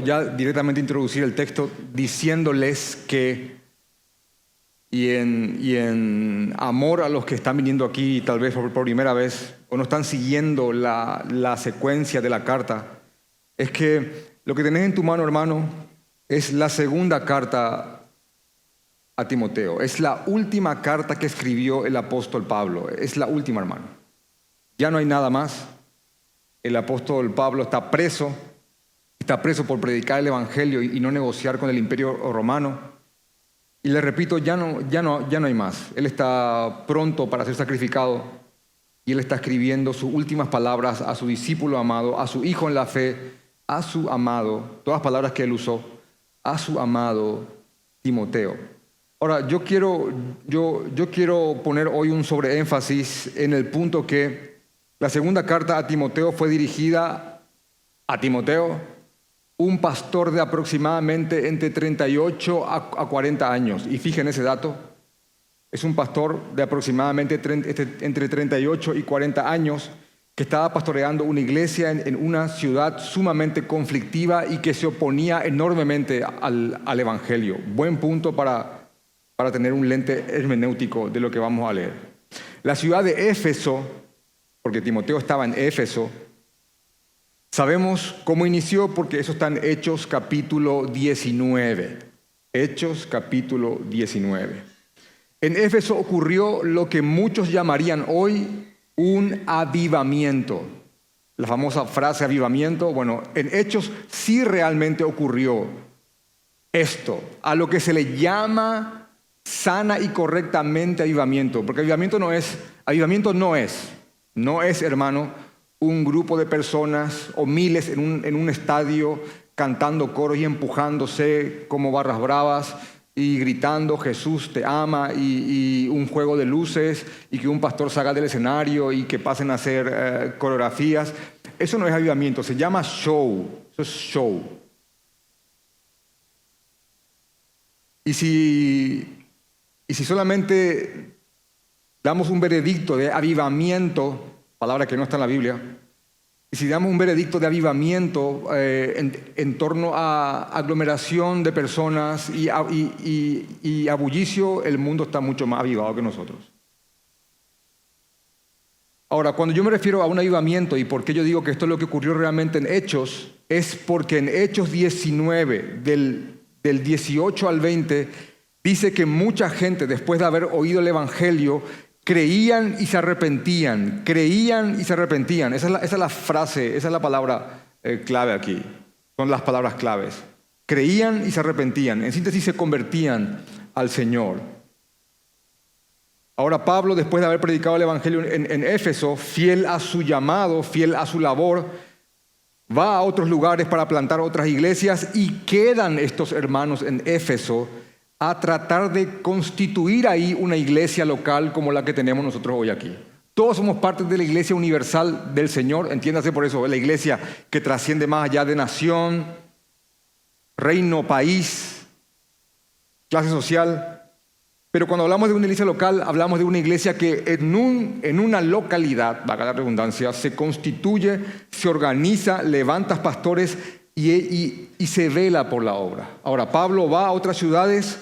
ya directamente introducir el texto diciéndoles que, y en amor a los que están viniendo aquí tal vez por primera vez o no están siguiendo la secuencia de la carta, es que lo que tenés en tu mano, hermano, es la segunda carta a Timoteo. Es la última carta que escribió el apóstol Pablo. Es la última, hermano. Ya no hay nada más. El apóstol Pablo está preso por predicar el evangelio y no negociar con el imperio romano. Y le repito, ya no hay más. Él está pronto para ser sacrificado y él está escribiendo sus últimas palabras a su discípulo amado, a su hijo en la fe, a su amado, todas palabras que él usó, a su amado Timoteo. Ahora, yo quiero poner hoy un sobreénfasis en el punto que la segunda carta a Timoteo fue dirigida a Timoteo, un pastor de aproximadamente entre 38 a 40 años. Y fíjense ese dato, es un pastor de aproximadamente entre 38 y 40 años que estaba pastoreando una iglesia en una ciudad sumamente conflictiva y que se oponía enormemente al evangelio. Buen punto para tener un lente hermenéutico de lo que vamos a leer. La ciudad de Éfeso, porque Timoteo estaba en Éfeso, sabemos cómo inició porque eso está en Hechos capítulo 19. Hechos capítulo 19. En Éfeso ocurrió lo que muchos llamarían hoy un avivamiento. La famosa frase avivamiento, bueno, en Hechos sí realmente ocurrió esto, a lo que se le llama sana y correctamente avivamiento, porque avivamiento no es, hermano, un grupo de personas o miles en un estadio cantando coros y empujándose como barras bravas y gritando Jesús te ama y un juego de luces y que un pastor salga del escenario y que pasen a hacer coreografías. Eso no es avivamiento, se llama show, eso es show. Y si solamente damos un veredicto de avivamiento, palabra que no está en la Biblia, y si damos un veredicto de avivamiento en torno a aglomeración de personas y a bullicio, el mundo está mucho más avivado que nosotros. Ahora, cuando yo me refiero a un avivamiento y por qué yo digo que esto es lo que ocurrió realmente en Hechos, es porque en Hechos 19, del 18 al 20, dice que mucha gente, después de haber oído el evangelio, creían y se arrepentían. Esa es la frase, esa es la palabra clave aquí. Son las palabras claves. Creían y se arrepentían. En síntesis, se convertían al Señor. Ahora Pablo, después de haber predicado el evangelio en Éfeso, fiel a su llamado, fiel a su labor, va a otros lugares para plantar otras iglesias y quedan estos hermanos en Éfeso a tratar de constituir ahí una iglesia local como la que tenemos nosotros hoy aquí. Todos somos parte de la iglesia universal del Señor, entiéndase por eso, la iglesia que trasciende más allá de nación, reino, país, clase social. Pero cuando hablamos de una iglesia local, hablamos de una iglesia que en una localidad, valga la redundancia, se constituye, se organiza, levanta pastores y se vela por la obra. Ahora, Pablo va a otras ciudades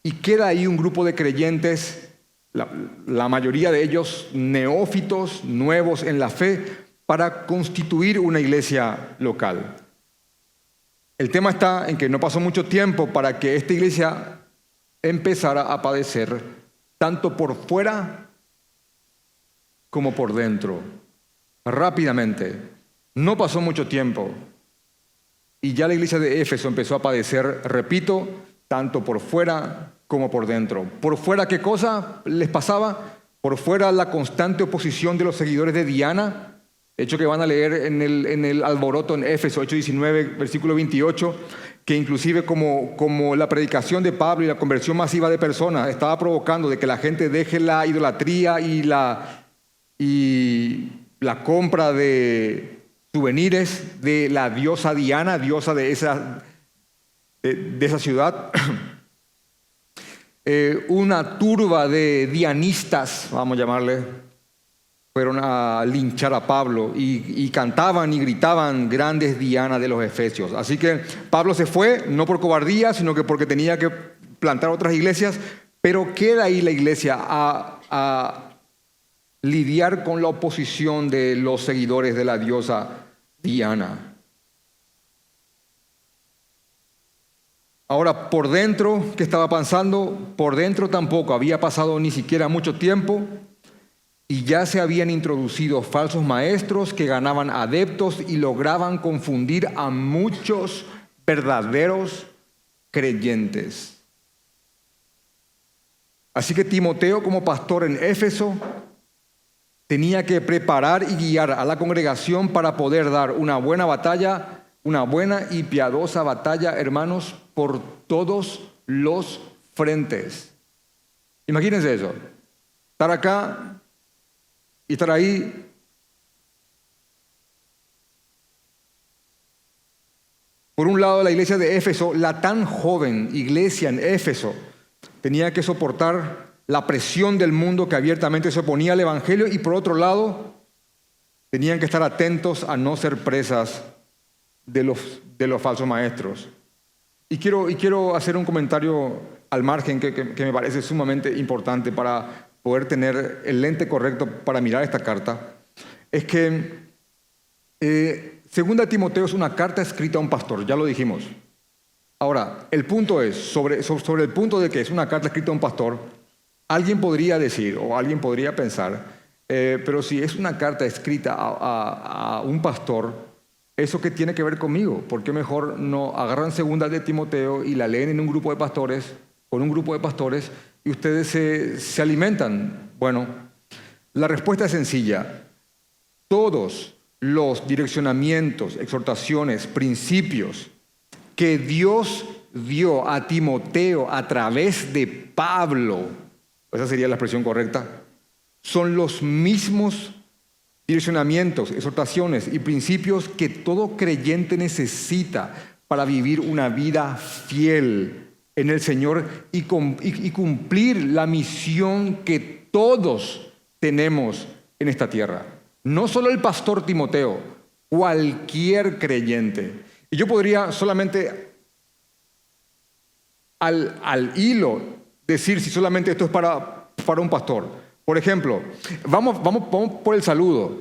y queda ahí un grupo de creyentes, la mayoría de ellos neófitos, nuevos en la fe, para constituir una iglesia local. El tema está en que no pasó mucho tiempo para que esta iglesia empezara a padecer tanto por fuera como por dentro. Rápidamente, no pasó mucho tiempo y ya la iglesia de Éfeso empezó a padecer, repito, tanto por fuera como por dentro. Por fuera, ¿qué cosa les pasaba? Por fuera, la constante oposición de los seguidores de Diana, hecho que van a leer en el alboroto en Éfeso, Hechos 19, versículo 28, que inclusive como la predicación de Pablo y la conversión masiva de personas estaba provocando de que la gente deje la idolatría y la compra de souvenirs de la diosa Diana, diosa de esa ciudad. Una turba de dianistas, vamos a llamarle, fueron a linchar a Pablo y cantaban y gritaban: "Grande es Diana de los Efesios". Así que Pablo se fue, no por cobardía, sino que porque tenía que plantar otras iglesias, pero queda ahí la iglesia a lidiar con la oposición de los seguidores de la diosa Diana. Ahora, por dentro, ¿qué estaba pasando? Por dentro tampoco había pasado ni siquiera mucho tiempo y ya se habían introducido falsos maestros que ganaban adeptos y lograban confundir a muchos verdaderos creyentes. Así que Timoteo, como pastor en Éfeso, tenía que preparar y guiar a la congregación para poder dar una buena batalla, una buena y piadosa batalla, hermanos, por todos los frentes. Imagínense eso, estar acá y estar ahí. Por un lado, la iglesia de Éfeso, la tan joven iglesia en Éfeso, tenía que soportar la presión del mundo que abiertamente se oponía al evangelio, y por otro lado, tenían que estar atentos a no ser presas de los falsos maestros. Y quiero hacer un comentario al margen que me parece sumamente importante para poder tener el lente correcto para mirar esta carta. Es que Segunda Timoteo es una carta escrita a un pastor, ya lo dijimos. Ahora, el punto es, sobre el punto de que es una carta escrita a un pastor, alguien podría decir o alguien podría pensar, pero si es una carta escrita a un pastor, ¿eso qué tiene que ver conmigo? ¿Por qué mejor no agarran Segunda de Timoteo y la leen en un grupo de pastores, con un grupo de pastores, y ustedes se alimentan? Bueno, la respuesta es sencilla. Todos los direccionamientos, exhortaciones, principios que Dios dio a Timoteo a través de Pablo, esa sería la expresión correcta, son los mismos direccionamientos, exhortaciones y principios que todo creyente necesita para vivir una vida fiel en el Señor y cumplir la misión que todos tenemos en esta tierra. No solo el pastor Timoteo, cualquier creyente. Y yo podría solamente al hilo decir si solamente esto es para un pastor. Por ejemplo, vamos por el saludo.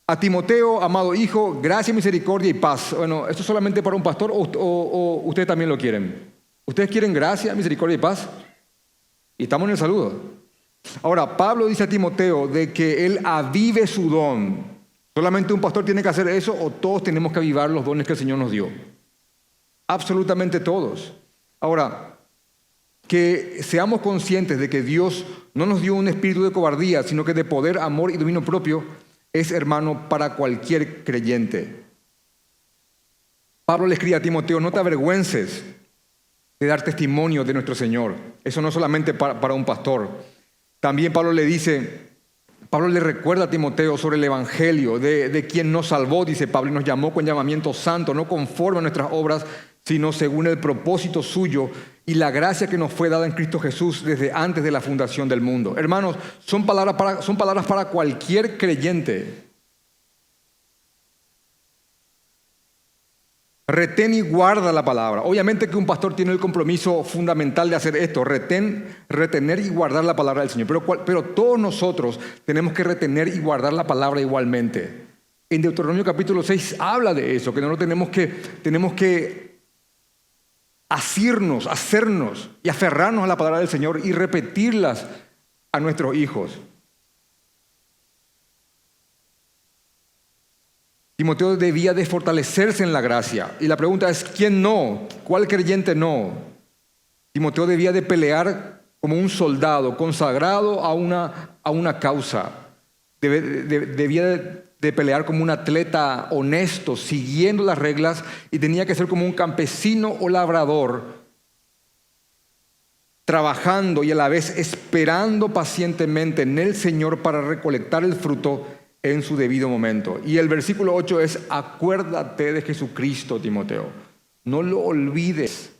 A Timoteo, amado hijo, gracia, misericordia y paz. Bueno, ¿esto es solamente para un pastor o ustedes también lo quieren? ¿Ustedes quieren gracia, misericordia y paz? Y estamos en el saludo. Ahora, Pablo dice a Timoteo de que él avive su don. ¿Solamente un pastor tiene que hacer eso o todos tenemos que avivar los dones que el Señor nos dio? Absolutamente todos. Ahora, que seamos conscientes de que Dios no nos dio un espíritu de cobardía, sino que de poder, amor y dominio propio, es, hermano, para cualquier creyente. Pablo le escribe a Timoteo: no te avergüences de dar testimonio de nuestro Señor. Eso no solamente para un pastor. También Pablo le recuerda a Timoteo sobre el evangelio, de quien nos salvó, dice Pablo, y nos llamó con llamamiento santo, no conforme a nuestras obras, sino según el propósito suyo y la gracia que nos fue dada en Cristo Jesús desde antes de la fundación del mundo. Hermanos, son palabras para cualquier creyente. Retén y guarda la palabra. Obviamente que un pastor tiene el compromiso fundamental de hacer esto, retener y guardar la palabra del Señor. Pero todos nosotros tenemos que retener y guardar la palabra igualmente. En Deuteronomio capítulo 6 habla de eso, que no tenemos que hacernos y aferrarnos a la palabra del Señor y repetirlas a nuestros hijos. Timoteo debía de fortalecerse en la gracia. Y la pregunta es, ¿quién no? ¿Cuál creyente no? Timoteo debía de pelear como un soldado consagrado a una causa. Debía de pelear como un atleta honesto, siguiendo las reglas, y tenía que ser como un campesino o labrador, trabajando y a la vez esperando pacientemente en el Señor para recolectar el fruto en su debido momento. Y el versículo 8 es: acuérdate de Jesucristo, Timoteo. No lo olvides.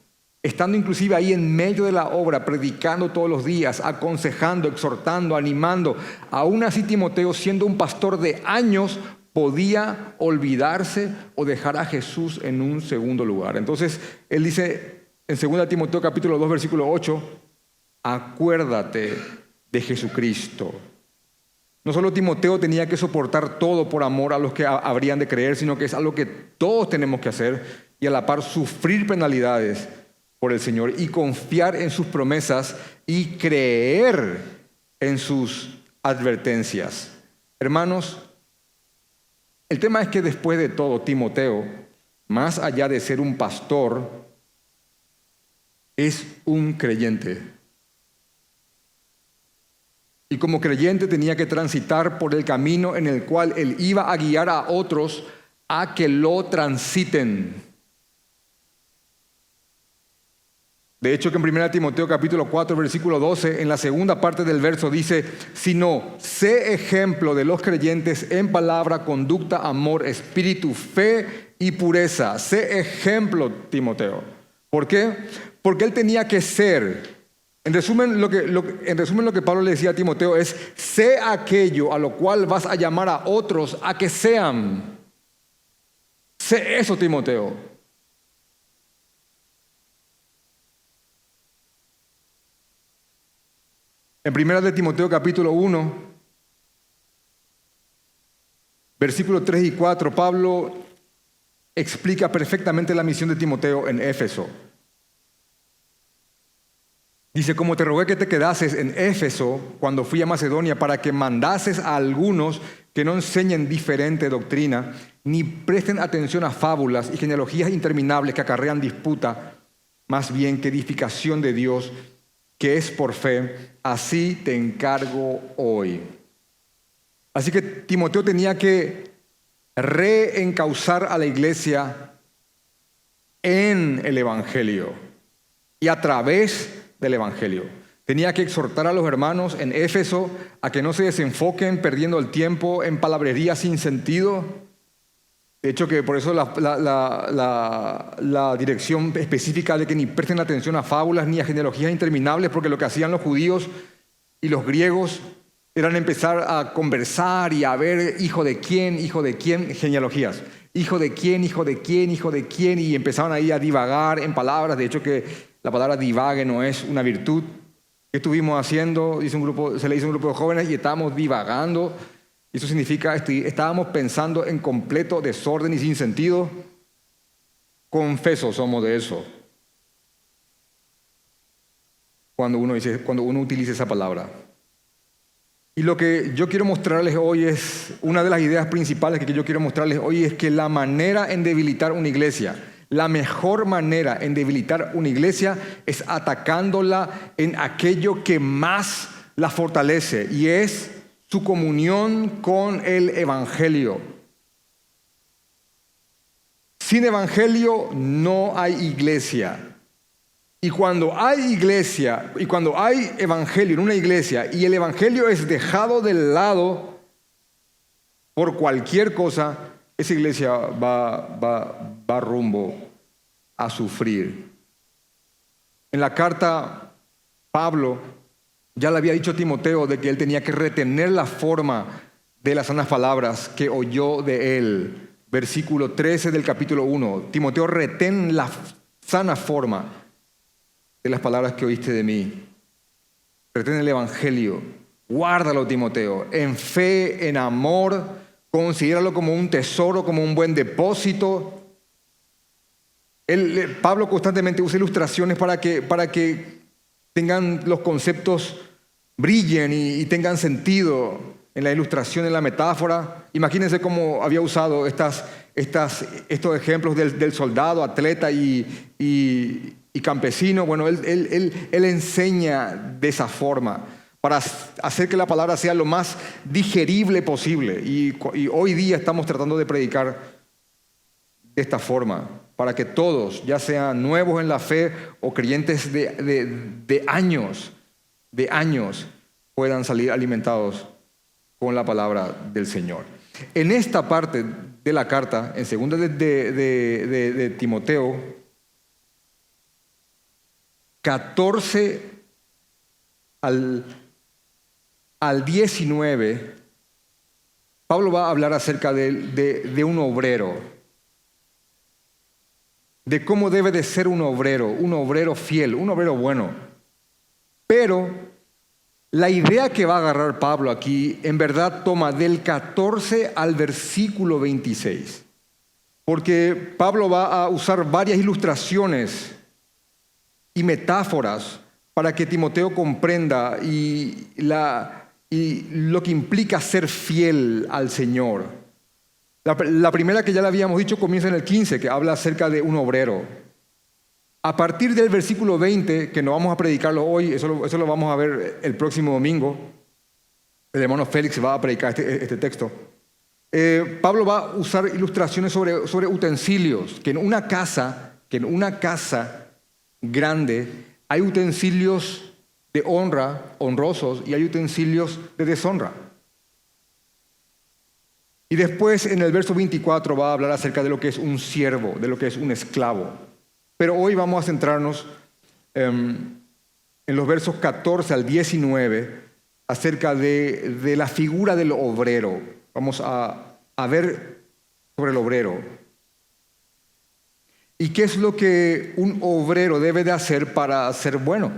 estando inclusive ahí en medio de la obra, predicando todos los días, aconsejando, exhortando, animando. Aún así Timoteo, siendo un pastor de años, podía olvidarse o dejar a Jesús en un segundo lugar. Entonces, él dice en 2 Timoteo capítulo 2, versículo 8, acuérdate de Jesucristo. No solo Timoteo tenía que soportar todo por amor a los que habrían de creer, sino que es algo que todos tenemos que hacer y a la par sufrir penalidades por el Señor y confiar en sus promesas y creer en sus advertencias. Hermanos, el tema es que después de todo, Timoteo, más allá de ser un pastor, es un creyente. Y como creyente tenía que transitar por el camino en el cual él iba a guiar a otros a que lo transiten. De hecho, que en 1 Timoteo capítulo 4, versículo 12, en la segunda parte del verso dice, sino sé ejemplo de los creyentes en palabra, conducta, amor, espíritu, fe y pureza. Sé ejemplo, Timoteo. ¿Por qué? Porque él tenía que ser. En resumen, lo que Pablo le decía a Timoteo es, sé aquello a lo cual vas a llamar a otros a que sean. Sé eso, Timoteo. En 1 Timoteo capítulo 1, versículos 3 y 4, Pablo explica perfectamente la misión de Timoteo en Éfeso. Dice, como te rogué que te quedases en Éfeso cuando fui a Macedonia para que mandases a algunos que no enseñen diferente doctrina, ni presten atención a fábulas y genealogías interminables que acarrean disputa, más bien que edificación de Dios, que es por fe, así te encargo hoy. Así que Timoteo tenía que reencauzar a la iglesia en el Evangelio y a través del Evangelio. Tenía que exhortar a los hermanos en Éfeso a que no se desenfoquen perdiendo el tiempo en palabrería sin sentido. De hecho, que por eso la dirección específica de que ni presten atención a fábulas ni a genealogías interminables, porque lo que hacían los judíos y los griegos eran empezar a conversar y a ver hijo de quién, genealogías. Hijo de quién, y empezaban ahí a divagar en palabras. De hecho, que la palabra divague no es una virtud. ¿Qué estuvimos haciendo? Se le hizo un grupo de jóvenes y estábamos divagando. Y eso significa, estábamos pensando en completo desorden y sin sentido. Confesos somos de eso. Cuando uno utiliza esa palabra. Y lo que yo quiero mostrarles hoy es, una de las ideas principales que yo quiero mostrarles hoy es que la manera en debilitar una iglesia, la mejor manera en debilitar una iglesia es atacándola en aquello que más la fortalece y es su comunión con el Evangelio. Sin Evangelio no hay iglesia. Y cuando hay iglesia, y cuando hay Evangelio en una iglesia, y el Evangelio es dejado de lado por cualquier cosa, esa iglesia va rumbo a sufrir. En la carta, Pablo ya le había dicho a Timoteo de que él tenía que retener la forma de las sanas palabras que oyó de él. Versículo 13 del capítulo 1. Timoteo, retén la sana forma de las palabras que oíste de mí. Retén el Evangelio. Guárdalo, Timoteo, en fe, en amor. Considéralo como un tesoro, como un buen depósito. Pablo constantemente usa ilustraciones para que tengan los conceptos, brillen y tengan sentido en la ilustración, en la metáfora. Imagínense cómo había usado estos ejemplos del soldado, atleta y campesino. Bueno, él enseña de esa forma para hacer que la palabra sea lo más digerible posible. Y hoy día estamos tratando de predicar de esta forma, para que todos, ya sean nuevos en la fe o creyentes de años, puedan salir alimentados con la palabra del Señor. En esta parte de la carta, en segunda de Timoteo, 14 al 19, Pablo va a hablar acerca de un obrero, de cómo debe de ser un obrero fiel, un obrero bueno. Pero la idea que va a agarrar Pablo aquí, en verdad toma del 14 al versículo 26. Porque Pablo va a usar varias ilustraciones y metáforas para que Timoteo comprenda y lo que implica ser fiel al Señor. La primera, que ya le habíamos dicho, comienza en el 15, que habla acerca de un obrero. A partir del versículo 20, que no vamos a predicarlo hoy, eso lo vamos a ver el próximo domingo. El hermano Félix va a predicar este texto. Pablo va a usar ilustraciones sobre utensilios, que en una casa grande hay utensilios de honra, honrosos, y hay utensilios de deshonra. Y después en el verso 24 va a hablar acerca de lo que es un siervo, de lo que es un esclavo. Pero hoy vamos a centrarnos en los versos 14 al 19 acerca de la figura del obrero. Vamos a ver sobre el obrero. ¿Y qué es lo que un obrero debe de hacer para ser bueno?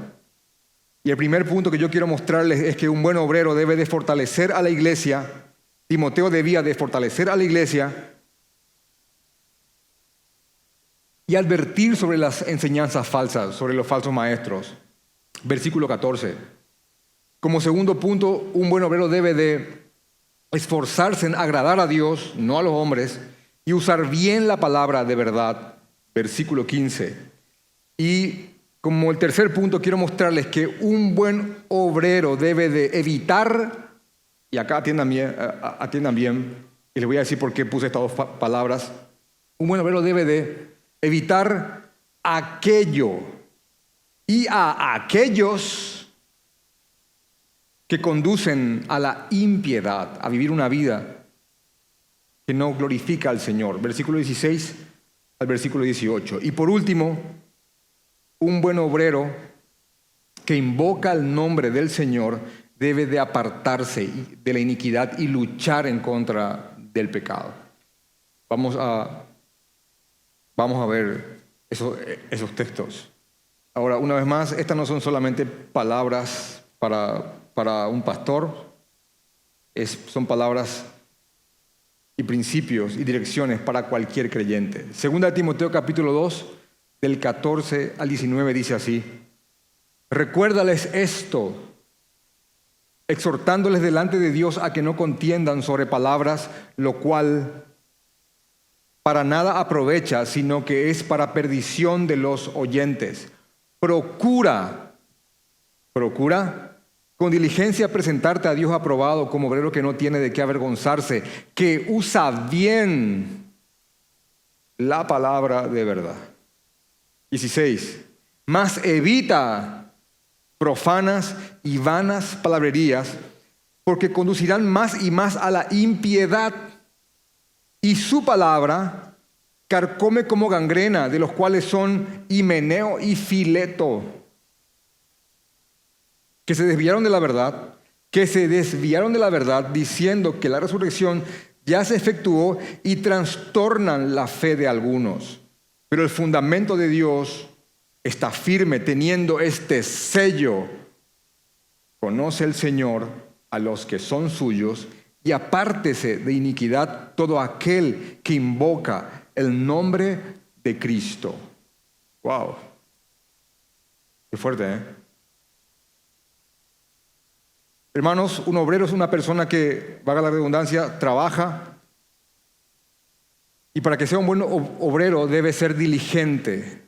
Y el primer punto que yo quiero mostrarles es que un buen obrero debe de fortalecer a la iglesia. Timoteo debía de fortalecer a la iglesia y advertir sobre las enseñanzas falsas, sobre los falsos maestros. Versículo 14. Como segundo punto, un buen obrero debe de esforzarse en agradar a Dios, no a los hombres, y usar bien la palabra de verdad. Versículo 15. Y como el tercer punto, quiero mostrarles que un buen obrero debe de evitar, y acá atiendan bien, y les voy a decir por qué puse estas dos palabras. Un buen obrero debe de evitar aquello y a aquellos que conducen a la impiedad, a vivir una vida que no glorifica al Señor. Versículo 16 al versículo 18. Y por último, un buen obrero que invoca el nombre del Señor debe de apartarse de la iniquidad y luchar en contra del pecado. Vamos a ver esos textos. Ahora, una vez más, estas no son solamente palabras para un pastor, son palabras y principios y direcciones para cualquier creyente. Segunda de Timoteo capítulo 2, del 14 al 19 dice así: recuérdales esto, exhortándoles delante de Dios a que no contiendan sobre palabras, lo cual para nada aprovecha, sino que es para perdición de los oyentes. Procura con diligencia presentarte a Dios aprobado como obrero que no tiene de qué avergonzarse, que usa bien la palabra de verdad. 16. Mas evita profanas y vanas palabrerías, porque conducirán más y más a la impiedad, y su palabra carcome como gangrena, de los cuales son Himeneo y Fileto, que se desviaron de la verdad, diciendo que la resurrección ya se efectuó, y trastornan la fe de algunos. Pero el fundamento de Dios está firme, teniendo este sello: conoce el Señor a los que son suyos, y apártese de iniquidad todo aquel que invoca el nombre de Cristo. Wow. Qué fuerte, ¿eh? Hermanos, un obrero es una persona que, valga la redundancia, trabaja, y para que sea un buen obrero debe ser diligente.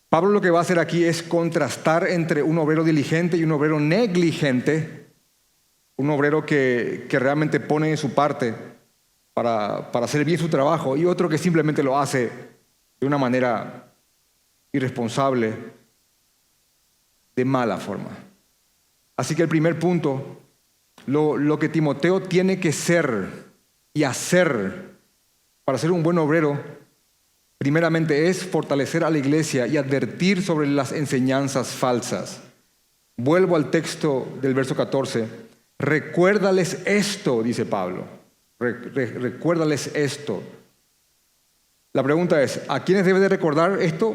Pablo lo que va a hacer aquí es contrastar entre un obrero diligente y un obrero negligente, un obrero que realmente pone su parte para hacer bien su trabajo, y otro que simplemente lo hace de una manera irresponsable, de mala forma. Así que el primer punto, lo que Timoteo tiene que ser y hacer para ser un buen obrero, primeramente es fortalecer a la iglesia y advertir sobre las enseñanzas falsas. Vuelvo al texto del verso 14. Recuérdales esto, dice Pablo. Recuérdales esto. La pregunta es, ¿a quiénes debe de recordar esto?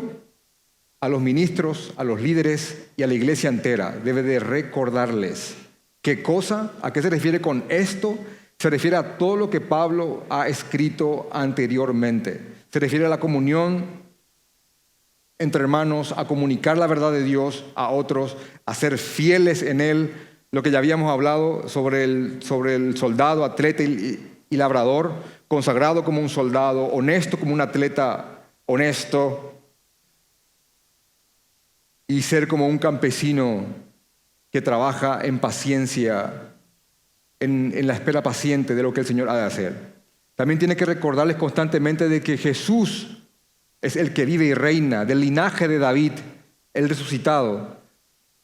A los ministros, a los líderes y a la iglesia entera. Debe de recordarles. ¿Qué cosa? ¿A qué se refiere con esto? Se refiere a todo lo que Pablo ha escrito anteriormente. Se refiere a la comunión entre hermanos, a comunicar la verdad de Dios a otros, a ser fieles en Él. Lo que ya habíamos hablado sobre el soldado, atleta y labrador, consagrado como un soldado, honesto como un atleta honesto, y ser como un campesino que trabaja en paciencia, en la espera paciente de lo que el Señor ha de hacer. También tiene que recordarles constantemente de que Jesús es el que vive y reina, del linaje de David, el resucitado,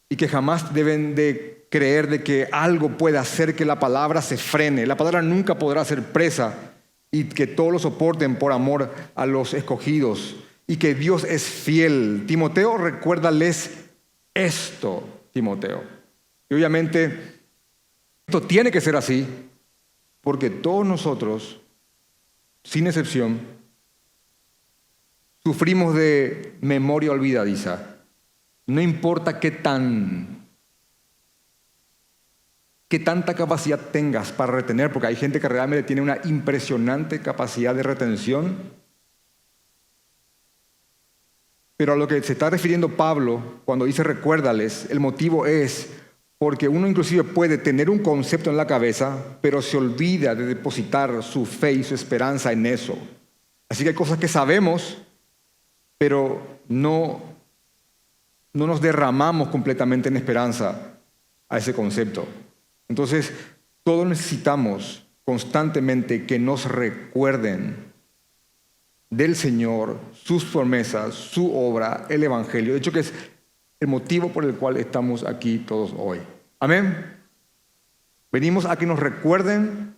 y que jamás deben de creer de que algo puede hacer que la palabra se frene. La palabra nunca podrá ser presa, y que todos lo soporten por amor a los escogidos, y que Dios es fiel. Timoteo, recuérdales esto, Timoteo. Y obviamente esto tiene que ser así, porque todos nosotros, sin excepción, sufrimos de memoria olvidadiza. No importa qué tanta capacidad tengas para retener, porque hay gente que realmente tiene una impresionante capacidad de retención. Pero a lo que se está refiriendo Pablo cuando dice recuérdales, el motivo es porque uno inclusive puede tener un concepto en la cabeza, pero se olvida de depositar su fe y su esperanza en eso. Así que hay cosas que sabemos, pero no nos derramamos completamente en esperanza a ese concepto. Entonces, todos necesitamos constantemente que nos recuerden del Señor, sus promesas, su obra, el Evangelio. De hecho, que es el motivo por el cual estamos aquí todos hoy. Amén. Venimos a que nos recuerden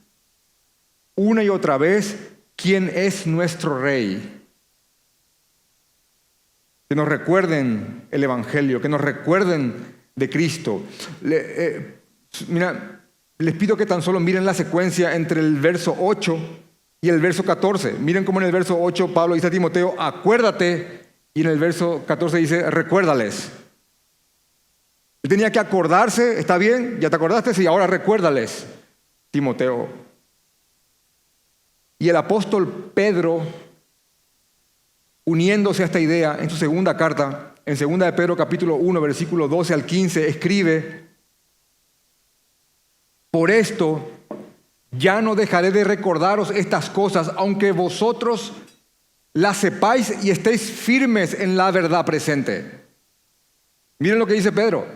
una y otra vez quién es nuestro Rey. Que nos recuerden el Evangelio, que nos recuerden de Cristo. Les pido que tan solo miren la secuencia entre el verso 8 y el verso 14. Miren cómo en el verso 8 Pablo dice a Timoteo, acuérdate, y en el verso 14 dice, recuérdales. Él tenía que acordarse, ¿está bien? ¿Ya te acordaste? Sí, ahora recuérdales, Timoteo. Y el apóstol Pedro, uniéndose a esta idea en su segunda carta, en 2 de Pedro capítulo 1, versículo 12 al 15, escribe, por esto ya no dejaré de recordaros estas cosas, aunque vosotros las sepáis y estéis firmes en la verdad presente. Miren lo que dice Pedro,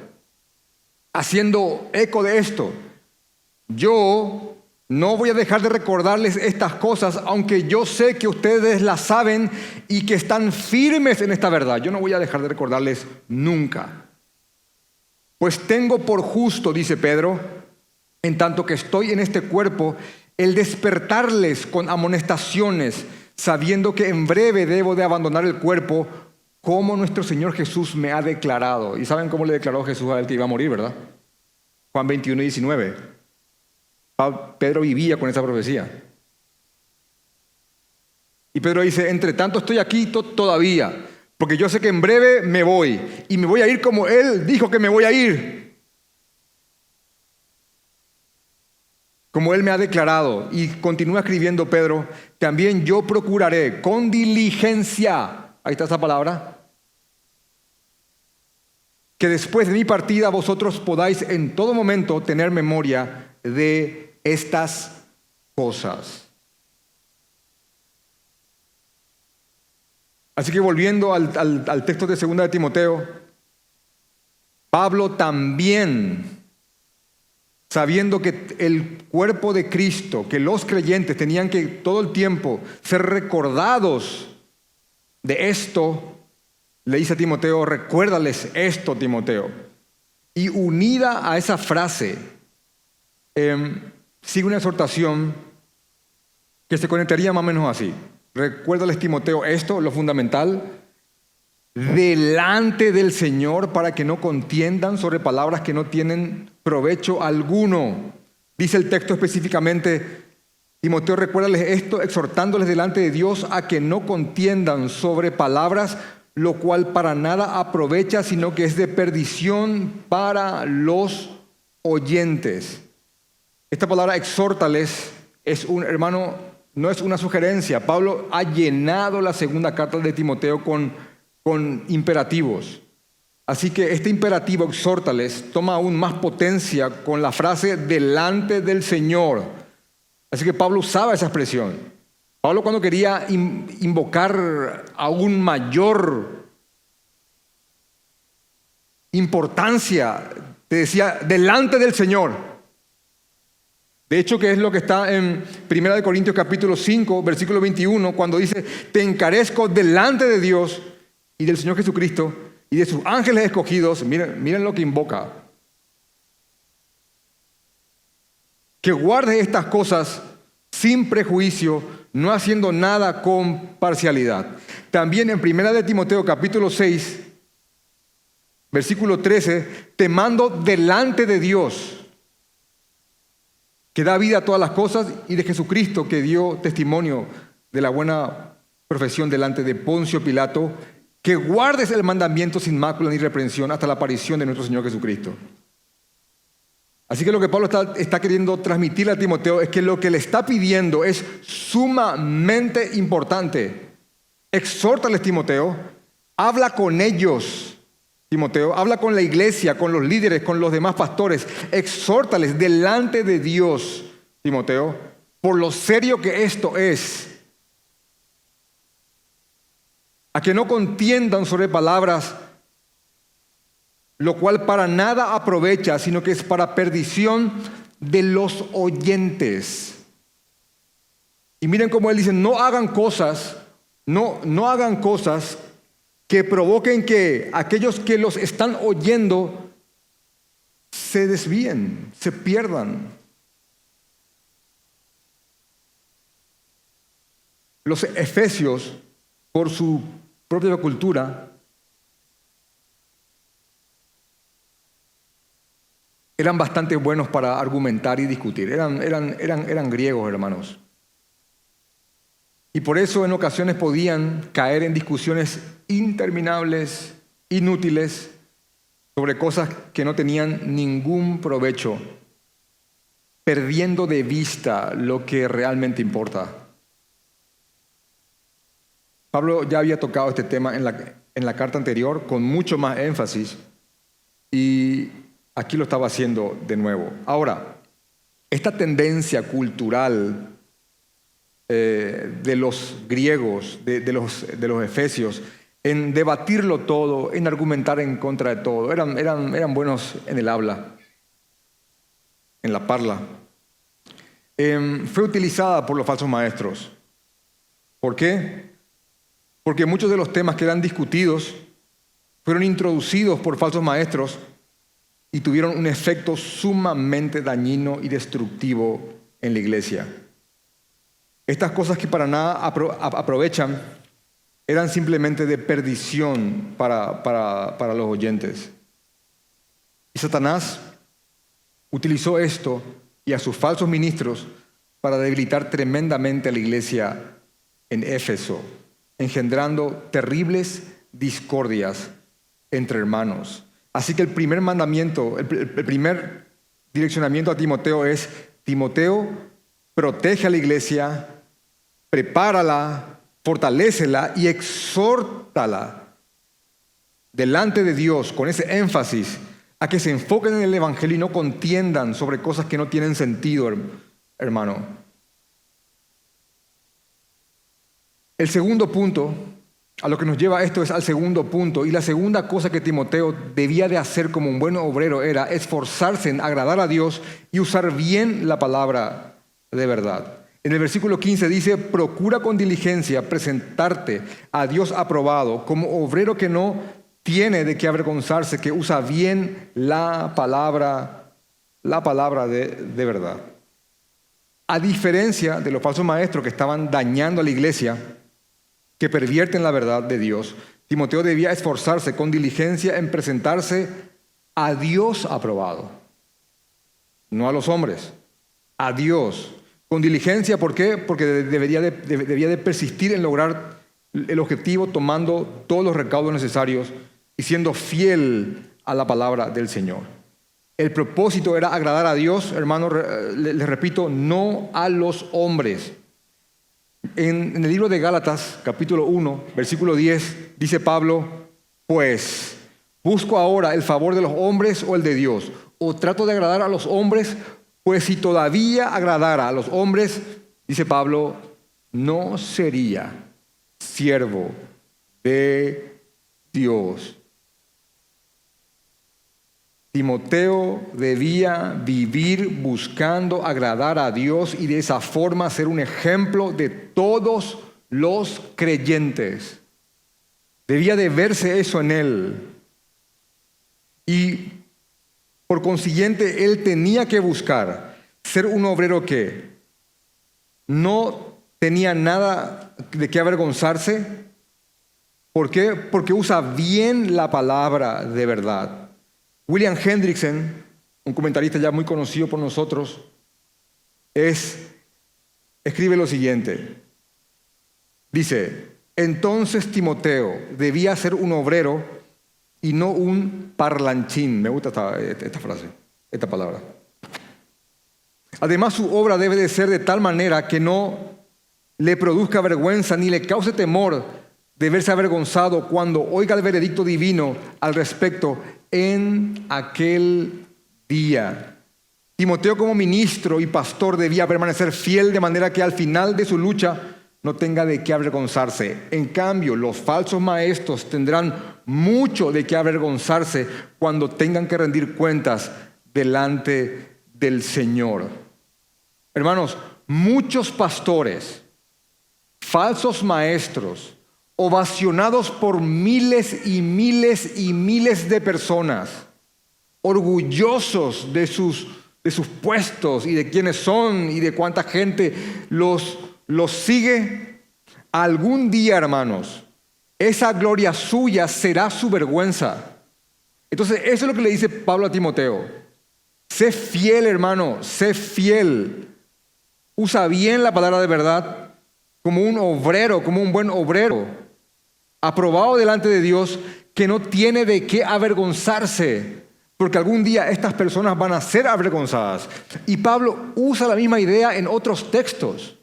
haciendo eco de esto. Yo no voy a dejar de recordarles estas cosas, aunque yo sé que ustedes las saben y que están firmes en esta verdad. Yo no voy a dejar de recordarles nunca. Pues tengo por justo, dice Pedro, en tanto que estoy en este cuerpo, el despertarles con amonestaciones, sabiendo que en breve debo de abandonar el cuerpo, como nuestro Señor Jesús me ha declarado. ¿Y saben cómo le declaró Jesús a él que iba a morir, verdad? Juan 21 y 19. Pedro vivía con esa profecía. Y Pedro dice, entre tanto estoy aquí todavía, porque yo sé que en breve me voy, y me voy a ir como Él dijo que me voy a ir. Como Él me ha declarado. Y continúa escribiendo Pedro, también yo procuraré con diligencia, ahí está esa palabra, que después de mi partida vosotros podáis en todo momento tener memoria de estas cosas. Así que volviendo al texto de 2 de Timoteo, Pablo también, sabiendo que el cuerpo de Cristo, que los creyentes tenían que todo el tiempo ser recordados de esto, le dice a Timoteo, recuérdales esto, Timoteo. Y unida a esa frase, sigue una exhortación que se conectaría más o menos así. recuérdales, Timoteo, esto, lo fundamental, delante del Señor, para que no contiendan sobre palabras que no tienen provecho alguno. Dice el texto específicamente, Timoteo, recuérdales esto, exhortándoles delante de Dios a que no contiendan sobre palabras, lo cual para nada aprovecha, sino que es de perdición para los oyentes. Esta palabra exhórtales es hermano, no es una sugerencia. Pablo ha llenado la segunda carta de Timoteo con imperativos. Así que este imperativo, exhórtales, toma aún más potencia con la frase delante del Señor. Así que Pablo usaba esa expresión. Pablo, cuando quería invocar aún mayor importancia, te decía delante del Señor. De hecho, que es lo que está en 1 Corintios capítulo 5, versículo 21, cuando dice, te encarezco delante de Dios y del Señor Jesucristo y de sus ángeles escogidos. Miren lo que invoca. Que guardes estas cosas sin prejuicio, no haciendo nada con parcialidad. También en 1 Timoteo capítulo 6, versículo 13, te mando delante de Dios, que da vida a todas las cosas, y de Jesucristo, que dio testimonio de la buena profesión delante de Poncio Pilato, que guardes el mandamiento sin mácula ni reprensión hasta la aparición de nuestro Señor Jesucristo. Así que lo que Pablo está queriendo transmitirle a Timoteo es que lo que le está pidiendo es sumamente importante. Exhórtales, Timoteo, habla con ellos, Timoteo, habla con la iglesia, con los líderes, con los demás pastores, exhórtales delante de Dios, Timoteo, por lo serio que esto es, a que no contiendan sobre palabras, lo cual para nada aprovecha, sino que es para perdición de los oyentes. Y miren cómo él dice, no hagan cosas que provoquen que aquellos que los están oyendo se desvíen, se pierdan. Los efesios, por su propia cultura, eran bastante buenos para argumentar y discutir. Eran griegos, hermanos. Y por eso en ocasiones podían caer en discusiones interminables, inútiles, sobre cosas que no tenían ningún provecho, perdiendo de vista lo que realmente importa. Pablo ya había tocado este tema en la carta anterior con mucho más énfasis, y aquí lo estaba haciendo de nuevo. Ahora, esta tendencia cultural de los griegos, de los efesios, en debatirlo todo, en argumentar en contra de todo, eran buenos en el habla, en la parla. Fue utilizada por los falsos maestros. ¿Por qué? Porque muchos de los temas que eran discutidos fueron introducidos por falsos maestros y tuvieron un efecto sumamente dañino y destructivo en la iglesia. Estas cosas que para nada aprovechan eran simplemente de perdición para los oyentes. Y Satanás utilizó esto y a sus falsos ministros para debilitar tremendamente a la iglesia en Éfeso, engendrando terribles discordias entre hermanos. Así que el primer mandamiento, el primer direccionamiento a Timoteo es: Timoteo, protege a la iglesia, prepárala, fortalécela y exhórtala delante de Dios con ese énfasis a que se enfoquen en el evangelio y no contiendan sobre cosas que no tienen sentido, hermano. El segundo punto, a lo que nos lleva esto, es al segundo punto, y la segunda cosa que Timoteo debía de hacer como un buen obrero era esforzarse en agradar a Dios y usar bien la palabra de verdad. En el versículo 15 dice: procura con diligencia presentarte a Dios aprobado como obrero que no tiene de qué avergonzarse, que usa bien la palabra de verdad. A diferencia de los falsos maestros que estaban dañando a la iglesia, que pervierten la verdad de Dios, Timoteo debía esforzarse con diligencia en presentarse a Dios aprobado, no a los hombres, a Dios. Con diligencia, ¿por qué? Porque debía de persistir en lograr el objetivo tomando todos los recaudos necesarios y siendo fiel a la palabra del Señor. El propósito era agradar a Dios, hermanos, les repito, no a los hombres. En el libro de Gálatas, capítulo 1, versículo 10, dice Pablo, pues, ¿busco ahora el favor de los hombres o el de Dios? ¿O trato de agradar a los hombres? Pues si todavía agradara a los hombres, dice Pablo, no sería siervo de Dios. Timoteo debía vivir buscando agradar a Dios y de esa forma ser un ejemplo de todos los creyentes. Debía de verse eso en él. Y por consiguiente, él tenía que buscar ser un obrero que no tenía nada de qué avergonzarse. ¿Por qué? Porque usa bien la palabra de verdad. William Hendrickson, un comentarista ya muy conocido por nosotros, escribe lo siguiente. Dice, entonces Timoteo debía ser un obrero y no un parlanchín. Me gusta esta frase, esta palabra. Además, su obra debe de ser de tal manera que no le produzca vergüenza ni le cause temor de verse avergonzado cuando oiga el veredicto divino al respecto en aquel día. Timoteo, como ministro y pastor, debía permanecer fiel de manera que al final de su lucha no tenga de qué avergonzarse. En cambio, los falsos maestros tendrán mucho de qué avergonzarse cuando tengan que rendir cuentas delante del Señor. Hermanos, muchos pastores, falsos maestros, ovacionados por miles y miles y miles de personas, orgullosos de sus puestos y de quiénes son y de cuánta gente los sigue, algún día, hermanos, esa gloria suya será su vergüenza. Entonces, eso es lo que le dice Pablo a Timoteo. Sé fiel, hermano, sé fiel. Usa bien la palabra de verdad como un obrero, como un buen obrero, aprobado delante de Dios, que no tiene de qué avergonzarse, porque algún día estas personas van a ser avergonzadas. Y Pablo usa la misma idea en otros textos.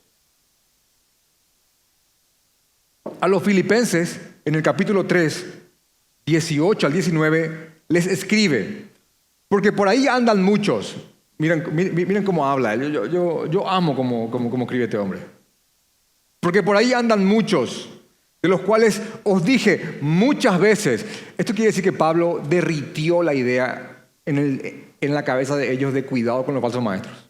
A los filipenses, en el capítulo 3, 18 al 19, les escribe, porque por ahí andan muchos. Miren cómo habla. Yo amo cómo escribe este hombre. Porque por ahí andan muchos, de los cuales os dije muchas veces. Esto quiere decir que Pablo derritió la idea en la cabeza de ellos de cuidado con los falsos maestros.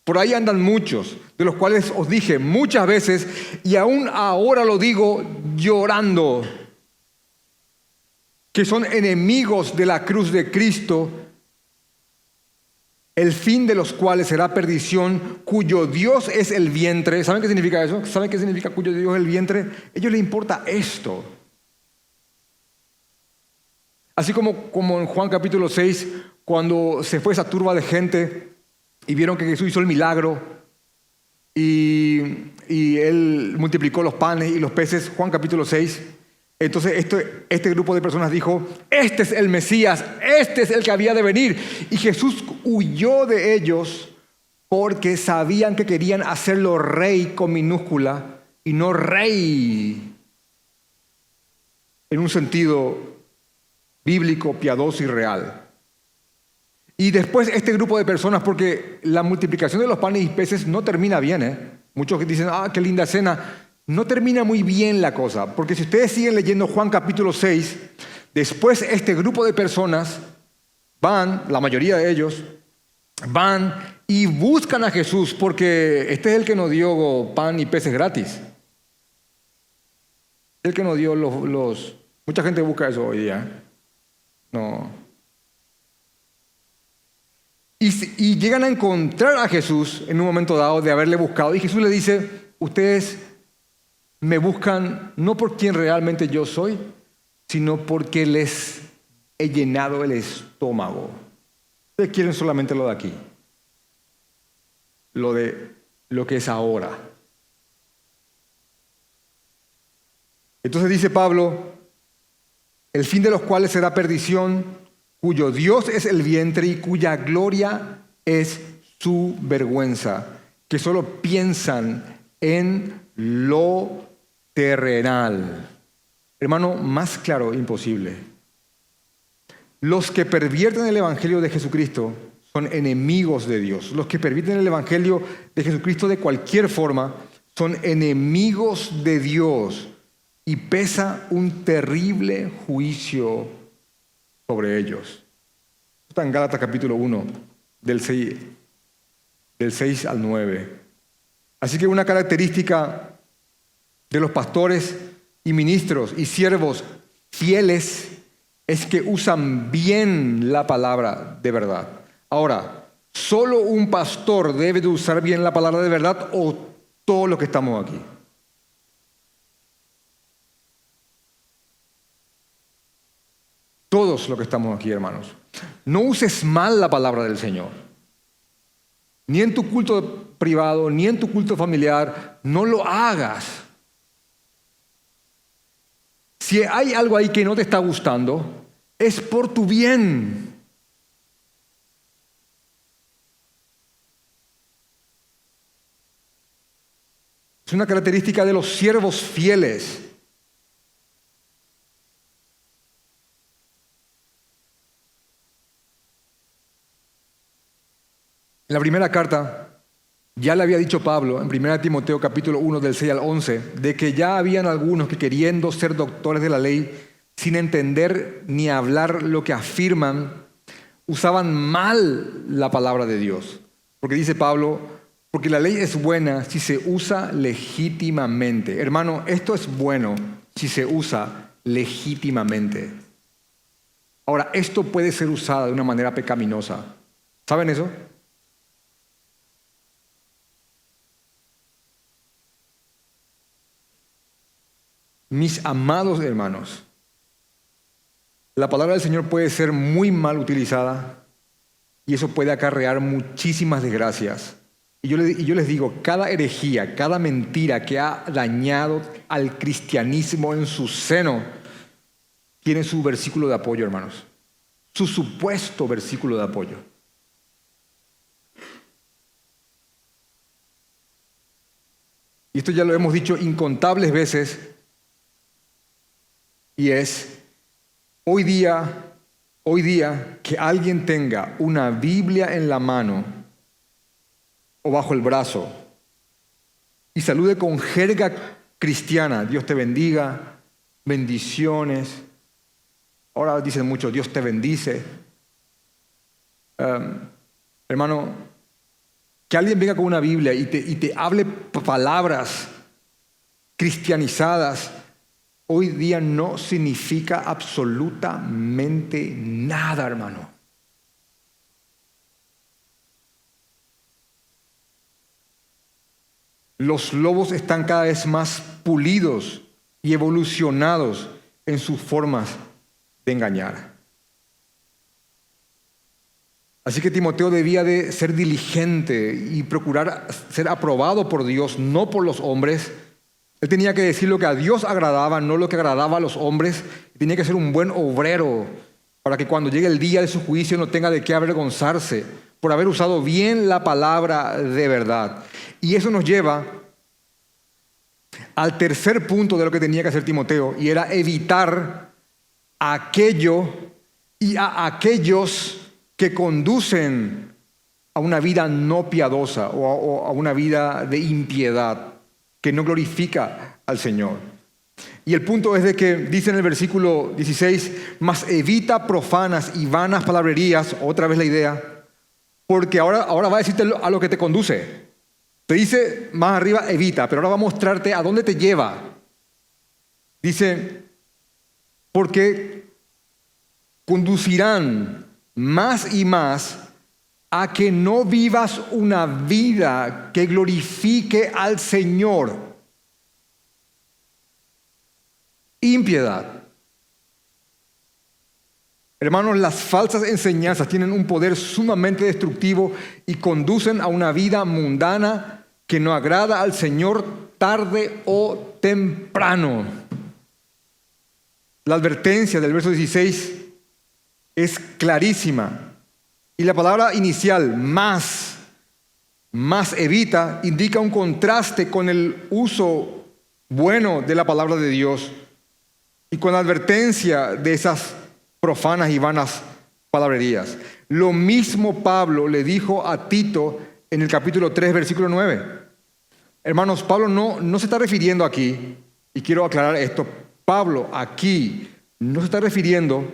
Por ahí andan muchos, de los cuales os dije muchas veces, y aún ahora lo digo llorando, que son enemigos de la cruz de Cristo, el fin de los cuales será perdición, cuyo Dios es el vientre. ¿Saben qué significa eso? ¿Saben qué significa cuyo Dios es el vientre? A ellos les importa esto. Así como en Juan capítulo 6, cuando se fue esa turba de gente y vieron que Jesús hizo el milagro y Él multiplicó los panes y los peces, Juan capítulo 6, entonces este grupo de personas dijo, este es el Mesías, este es el que había de venir. Y Jesús huyó de ellos porque sabían que querían hacerlo rey con minúscula y no rey en un sentido bíblico, piadoso y real. Y después este grupo de personas, porque la multiplicación de los panes y peces no termina bien, Muchos que dicen, qué linda cena. No termina muy bien la cosa, porque si ustedes siguen leyendo Juan capítulo 6, después este grupo de personas van, la mayoría de ellos, van y buscan a Jesús, porque este es el que nos dio pan y peces gratis. El que nos dio los... Mucha gente busca eso hoy día. No. Y llegan a encontrar a Jesús en un momento dado de haberle buscado. Y Jesús le dice, ustedes me buscan no por quien realmente yo soy, sino porque les he llenado el estómago. Ustedes quieren solamente lo de aquí, lo que es ahora. Entonces dice Pablo, el fin de los cuales será perdición, cuyo Dios es el vientre y cuya gloria es su vergüenza, que solo piensan en lo terrenal. Hermano, más claro imposible. Los que pervierten el evangelio de Jesucristo son enemigos de Dios. Los que pervierten el evangelio de Jesucristo de cualquier forma son enemigos de Dios y pesa un terrible juicio sobre ellos. Está en Gálatas capítulo 1, del 6 al 9. Así que una característica de los pastores y ministros y siervos fieles es que usan bien la palabra de verdad. Ahora, ¿solo un pastor debe de usar bien la palabra de verdad o todos los que estamos aquí? Todos los que estamos aquí, hermanos. No uses mal la palabra del Señor. Ni en tu culto privado, ni en tu culto familiar. No lo hagas. Si hay algo ahí que no te está gustando, es por tu bien. Es una característica de los siervos fieles. En la primera carta, ya le había dicho Pablo, en 1 Timoteo capítulo 1, del 6 al 11, de que ya habían algunos que queriendo ser doctores de la ley, sin entender ni hablar lo que afirman, usaban mal la palabra de Dios. Porque dice Pablo, porque la ley es buena si se usa legítimamente. Hermano, esto es bueno si se usa legítimamente. Ahora, esto puede ser usado de una manera pecaminosa. ¿Saben eso? Mis amados hermanos, la palabra del Señor puede ser muy mal utilizada y eso puede acarrear muchísimas desgracias. Y yo les digo, cada herejía, cada mentira que ha dañado al cristianismo en su seno, tiene su versículo de apoyo, hermanos. Su supuesto versículo de apoyo. Y esto ya lo hemos dicho incontables veces. Y es, hoy día que alguien tenga una Biblia en la mano o bajo el brazo y salude con jerga cristiana, Dios te bendiga, bendiciones. Ahora dicen mucho, Dios te bendice. Hermano, que alguien venga con una Biblia y te hable palabras cristianizadas, hoy día no significa absolutamente nada, hermano. Los lobos están cada vez más pulidos y evolucionados en sus formas de engañar. Así que Timoteo debía de ser diligente y procurar ser aprobado por Dios, no por los hombres. Él tenía que decir lo que a Dios agradaba, no lo que agradaba a los hombres. Tenía que ser un buen obrero para que cuando llegue el día de su juicio no tenga de qué avergonzarse por haber usado bien la palabra de verdad. Y eso nos lleva al tercer punto de lo que tenía que hacer Timoteo, y era evitar aquello y a aquellos que conducen a una vida no piadosa o a una vida de impiedad que no glorifica al Señor. Y el punto es de que dice en el versículo 16, mas evita profanas y vanas palabrerías, otra vez la idea, porque ahora va a decirte a lo que te conduce. Te dice más arriba, evita, pero ahora va a mostrarte a dónde te lleva. Dice, porque conducirán más y más a que no vivas una vida que glorifique al Señor. impiedad. Hermanos, las falsas enseñanzas tienen un poder sumamente destructivo y conducen a una vida mundana que no agrada al Señor tarde o temprano. La advertencia del verso 16 es clarísima. Y la palabra inicial, más evita, indica un contraste con el uso bueno de la palabra de Dios y con la advertencia de esas profanas y vanas palabrerías. Lo mismo Pablo le dijo a Tito en el capítulo 3, versículo 9. Hermanos, Pablo no se está refiriendo aquí, y quiero aclarar esto, Pablo aquí no se está refiriendo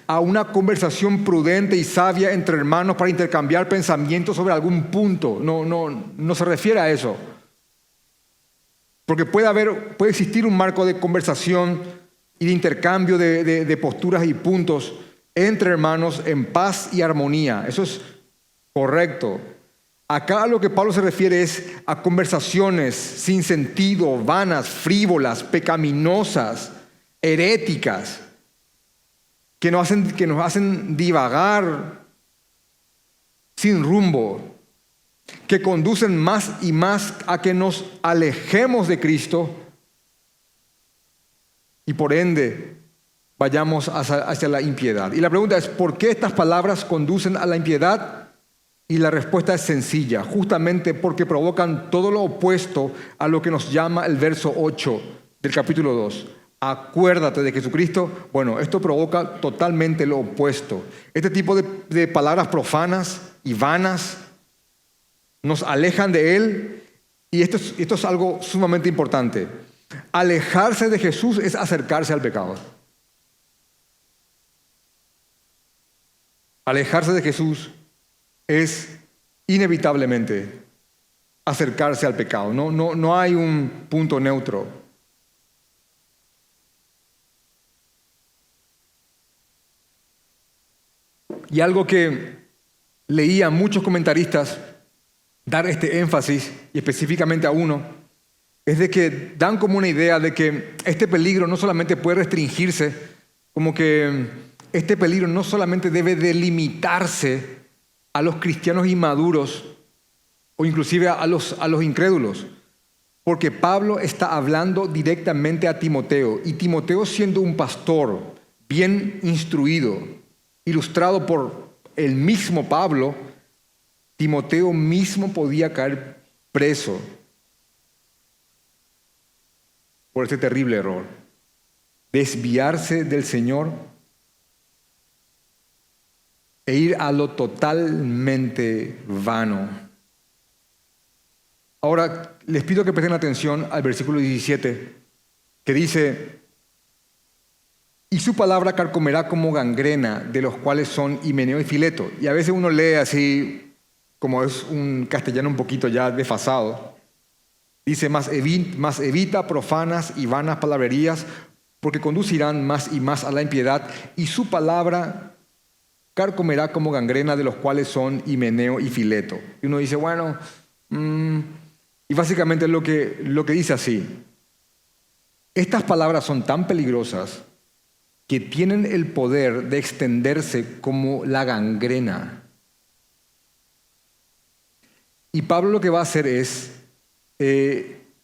a una conversación prudente y sabia entre hermanos para intercambiar pensamientos sobre algún punto. No se refiere a eso. Porque puede existir un marco de conversación y de intercambio de posturas y puntos entre hermanos en paz y armonía. Eso es correcto. Acá a lo que Pablo se refiere es a conversaciones sin sentido, vanas, frívolas, pecaminosas, heréticas, que nos hacen divagar sin rumbo, que conducen más y más a que nos alejemos de Cristo y por ende vayamos hacia la impiedad. Y la pregunta es, ¿por qué estas palabras conducen a la impiedad? Y la respuesta es sencilla, justamente porque provocan todo lo opuesto a lo que nos llama el verso 8 del capítulo 2. Acuérdate de Jesucristo. Bueno, esto provoca totalmente lo opuesto. Este tipo de palabras profanas y vanas nos alejan de Él, y esto es algo sumamente importante. Alejarse de Jesús es acercarse al pecado. Alejarse de Jesús es inevitablemente acercarse al pecado. No hay un punto neutro. Y algo que leía muchos comentaristas dar este énfasis, y específicamente a uno, es de que dan como una idea de que este peligro no solamente puede restringirse, como que este peligro no solamente debe delimitarse a los cristianos inmaduros o inclusive a los incrédulos, porque Pablo está hablando directamente a Timoteo, y Timoteo, siendo un pastor bien instruido, ilustrado por el mismo Pablo, Timoteo mismo podía caer preso por este terrible error, desviarse del Señor e ir a lo totalmente vano. Ahora, les pido que presten atención al versículo 17, que dice: y su palabra carcomerá como gangrena, de los cuales son Himeneo y Fileto. Y a veces uno lee así, como es un castellano un poquito ya desfasado. Dice, más evita profanas y vanas palabrerías, porque conducirán más y más a la impiedad, y su palabra carcomerá como gangrena, de los cuales son Himeneo y Fileto. Y uno dice, bueno, y básicamente lo que dice así: estas palabras son tan peligrosas que tienen el poder de extenderse como la gangrena. Y Pablo lo que va a hacer es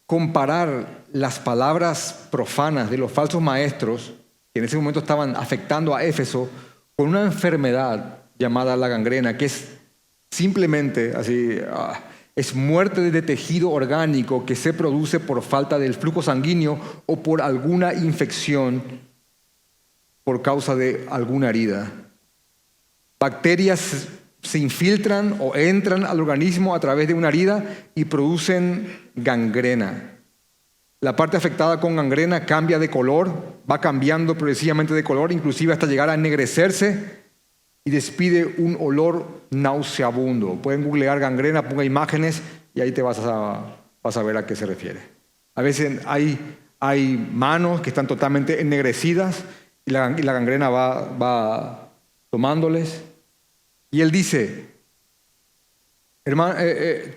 comparar las palabras profanas de los falsos maestros, que en ese momento estaban afectando a Éfeso, con una enfermedad llamada la gangrena, que es simplemente así, es muerte de tejido orgánico que se produce por falta del flujo sanguíneo o por alguna infección por causa de alguna herida. Bacterias se infiltran o entran al organismo a través de una herida y producen gangrena. La parte afectada con gangrena cambia de color, va cambiando progresivamente de color, inclusive hasta llegar a ennegrecerse, y despide un olor nauseabundo. Pueden googlear gangrena, ponga imágenes y ahí te vas a ver a qué se refiere. A veces hay manos que están totalmente ennegrecidas y la gangrena va tomándoles. Y él dice,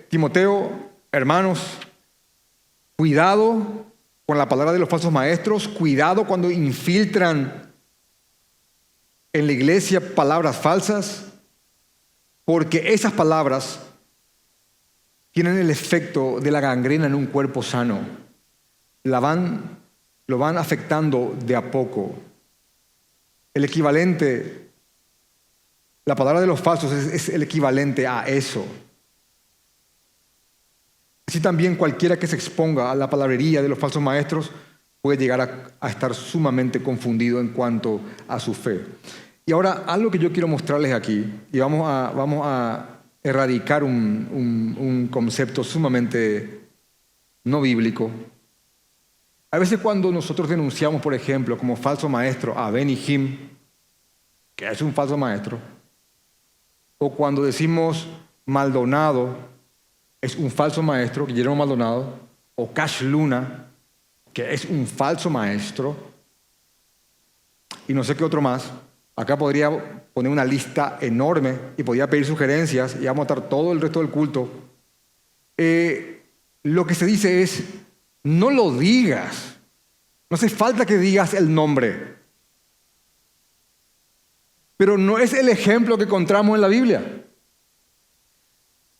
Timoteo, hermanos, cuidado con la palabra de los falsos maestros. Cuidado cuando infiltran en la iglesia palabras falsas, porque esas palabras tienen el efecto de la gangrena en un cuerpo sano. Lo van afectando de a poco. El equivalente, la palabra de los falsos es el equivalente a eso. Así también cualquiera que se exponga a la palabrería de los falsos maestros puede llegar a estar sumamente confundido en cuanto a su fe. Y ahora, algo que yo quiero mostrarles aquí, y vamos a erradicar un concepto sumamente no bíblico. A veces cuando nosotros denunciamos, por ejemplo, como falso maestro a Benny Hinn, que es un falso maestro, o cuando decimos Maldonado es un falso maestro, Guillermo Maldonado, o Cash Luna, que es un falso maestro, y no sé qué otro más. Acá podría poner una lista enorme y podría pedir sugerencias y vamos a estar todo el resto del culto. Lo que se dice es, no lo digas. No hace falta que digas el nombre. Pero no es el ejemplo que encontramos en la Biblia.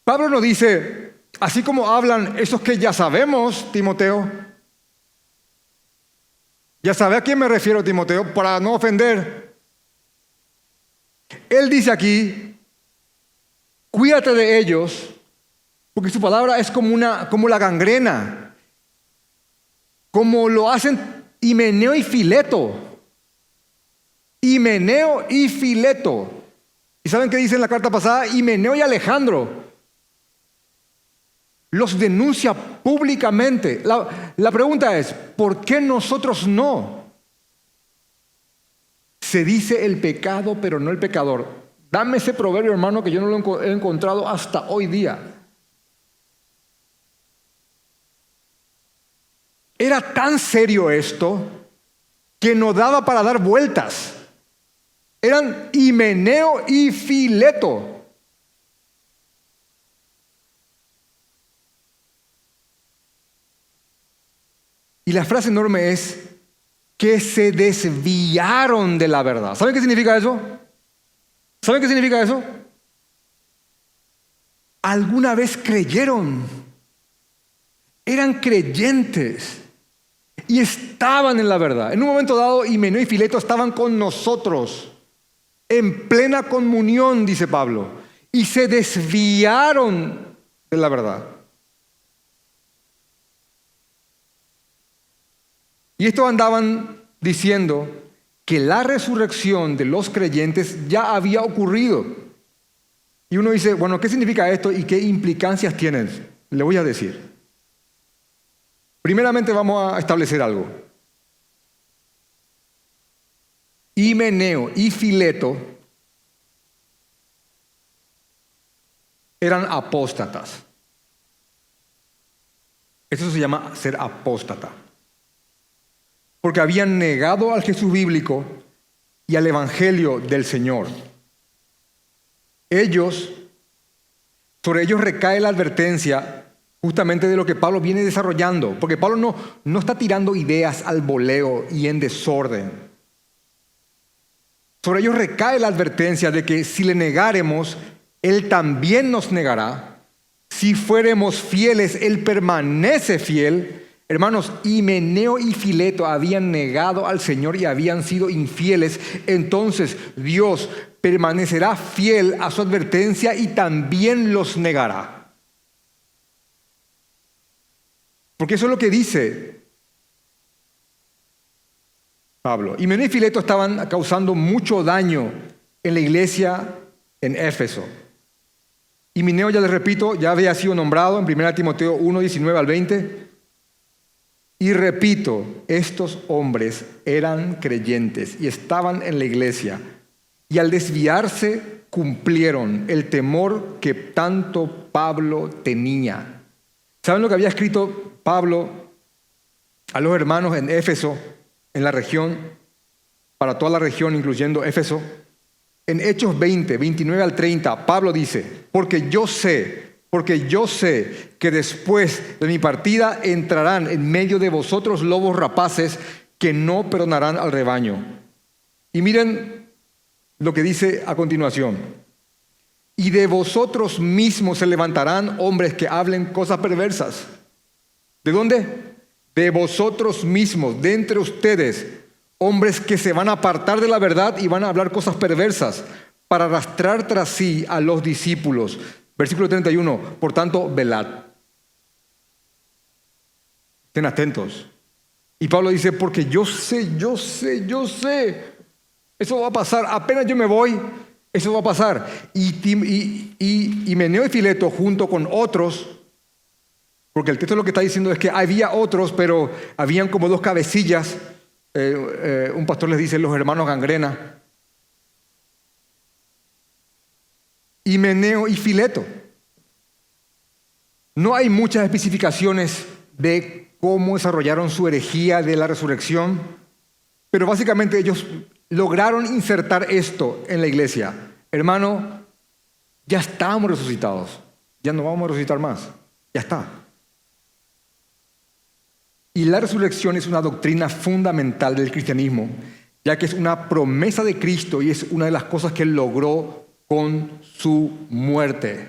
Pablo nos dice, así como hablan esos que ya sabemos, Timoteo. Ya sabe a quién me refiero, Timoteo, para no ofender. Él dice aquí, cuídate de ellos, porque su palabra es como la gangrena, como lo hacen Himeneo y Fileto. Himeneo y Fileto. ¿Y saben qué dice en la carta pasada? Himeneo y Alejandro. Los denuncia públicamente. La pregunta es, ¿por qué nosotros no? Se dice el pecado, pero no el pecador. Dame ese proverbio, hermano, que yo no lo he encontrado hasta hoy día. Era tan serio esto que no daba para dar vueltas. Eran Himeneo y Fileto. Y la frase enorme es que se desviaron de la verdad. ¿Saben qué significa eso? ¿Saben qué significa eso? Alguna vez creyeron. Eran creyentes. Y estaban en la verdad. En un momento dado, Himeneo y Fileto estaban con nosotros. En plena comunión, dice Pablo. Y se desviaron de la verdad. Y estos andaban diciendo que la resurrección de los creyentes ya había ocurrido. Y uno dice, bueno, ¿qué significa esto y qué implicancias tiene? Le voy a decir. Primeramente vamos a establecer algo. Himeneo y Fileto eran apóstatas. Eso se llama ser apóstata. Porque habían negado al Jesús bíblico y al Evangelio del Señor. Sobre ellos recae la advertencia justamente de lo que Pablo viene desarrollando. Porque Pablo no está tirando ideas al voleo y en desorden. Sobre ellos recae la advertencia de que si le negáremos, Él también nos negará. Si fuéremos fieles, Él permanece fiel. Hermanos, Himeneo y Fileto habían negado al Señor y habían sido infieles. Entonces Dios permanecerá fiel a su advertencia y también los negará. Porque eso es lo que dice Pablo. Himeneo y Fileto estaban causando mucho daño en la iglesia en Éfeso. Himeneo, ya les repito, ya había sido nombrado en 1 Timoteo 1, 19 al 20. Y repito, estos hombres eran creyentes y estaban en la iglesia. Y al desviarse cumplieron el temor que tanto Pablo tenía. ¿Saben lo que había escrito Pablo a los hermanos en Éfeso, en la región, para toda la región, incluyendo Éfeso? En Hechos 20, 29 al 30, Pablo dice, porque yo sé porque yo sé que después de mi partida entrarán en medio de vosotros lobos rapaces que no perdonarán al rebaño. Y miren lo que dice a continuación. Y de vosotros mismos se levantarán hombres que hablen cosas perversas. ¿De dónde? De vosotros mismos, de entre ustedes, hombres que se van a apartar de la verdad y van a hablar cosas perversas para arrastrar tras sí a los discípulos. Versículo 31, por tanto, velad. Estén atentos. Y Pablo dice, porque yo sé, eso va a pasar, apenas yo me voy, eso va a pasar. Y Meneo y Fileto junto con otros, porque el texto lo que está diciendo es que había otros, pero habían como dos cabecillas. Un pastor les dice los hermanos Gangrena. Y Meneo y Fileto. No hay muchas especificaciones de cómo desarrollaron su herejía de la resurrección, pero básicamente ellos lograron insertar esto en la iglesia. Hermano, ya estamos resucitados, ya no vamos a resucitar más, ya está. Y la resurrección es una doctrina fundamental del cristianismo, ya que es una promesa de Cristo y es una de las cosas que él logró con su muerte.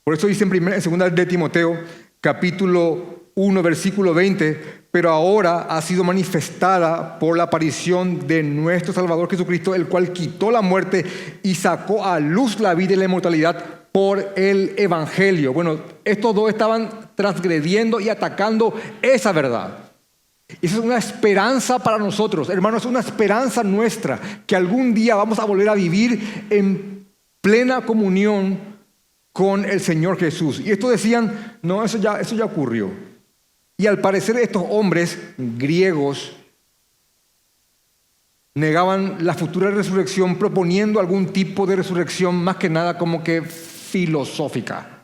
Por eso dice en 2 de Timoteo, capítulo 1, versículo 20, pero ahora ha sido manifestada por la aparición de nuestro Salvador Jesucristo, el cual quitó la muerte y sacó a luz la vida y la inmortalidad por el Evangelio. Bueno, estos dos estaban transgrediendo y atacando esa verdad. Y esa es una esperanza para nosotros, hermanos, es una esperanza nuestra, que algún día vamos a volver a vivir en plena comunión con el Señor Jesús. Y estos decían, no, eso ya ocurrió. Y al parecer estos hombres griegos negaban la futura resurrección proponiendo algún tipo de resurrección más que nada como que filosófica.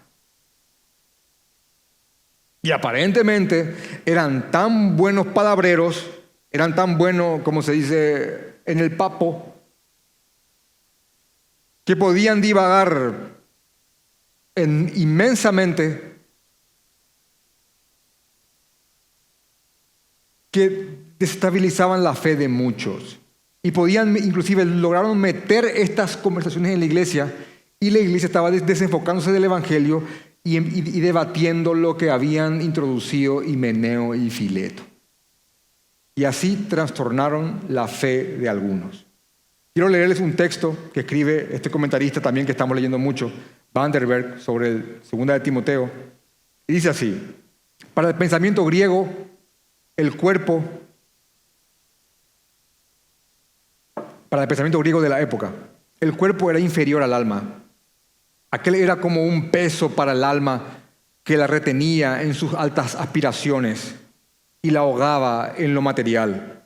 Y aparentemente eran tan buenos palabreros, eran tan buenos, como se dice en el papo, que podían divagar inmensamente, que desestabilizaban la fe de muchos. Y podían, inclusive, lograron meter estas conversaciones en la iglesia, y la iglesia estaba desenfocándose del Evangelio y debatiendo lo que habían introducido Himeneo y Fileto. Y así trastornaron la fe de algunos. Quiero leerles un texto que escribe este comentarista también que estamos leyendo mucho, Vanderberg, sobre el 2 de Timoteo. Y dice así: para el pensamiento griego, el cuerpo, para el pensamiento griego de la época, el cuerpo era inferior al alma. Aquel era como un peso para el alma que la retenía en sus altas aspiraciones y la ahogaba en lo material.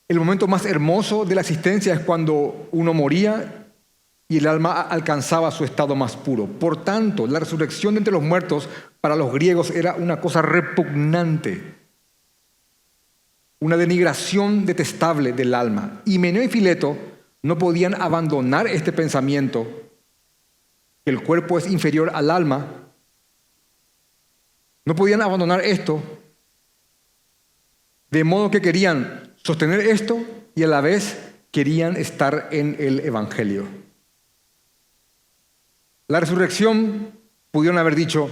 El momento más hermoso de la existencia es cuando uno moría y el alma alcanzaba su estado más puro. Por tanto, la resurrección de entre los muertos para los griegos era una cosa repugnante, una denigración detestable del alma. Y Himeneo y Fileto no podían abandonar este pensamiento, que el cuerpo es inferior al alma. No podían abandonar esto, de modo que querían sostener esto y a la vez querían estar en el Evangelio. La resurrección, pudieron haber dicho,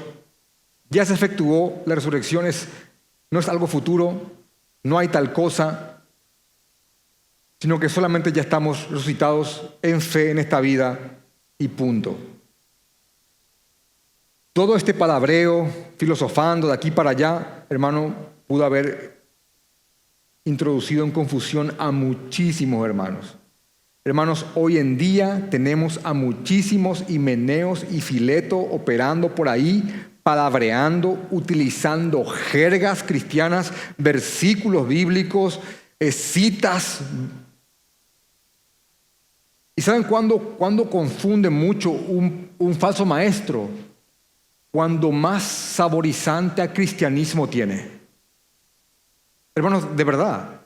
ya se efectuó, la resurrección no es algo futuro, no hay tal cosa, sino que solamente ya estamos resucitados en fe en esta vida y punto. Todo este palabreo, filosofando de aquí para allá, hermano, pudo haber introducido en confusión a muchísimos hermanos. Hermanos, hoy en día tenemos a muchísimos Himeneos y Fileto operando por ahí, palabreando, utilizando jergas cristianas, versículos bíblicos, citas. ¿Y saben cuándo confunde mucho un falso maestro? Cuando más saborizante a cristianismo tiene. Hermanos, de verdad,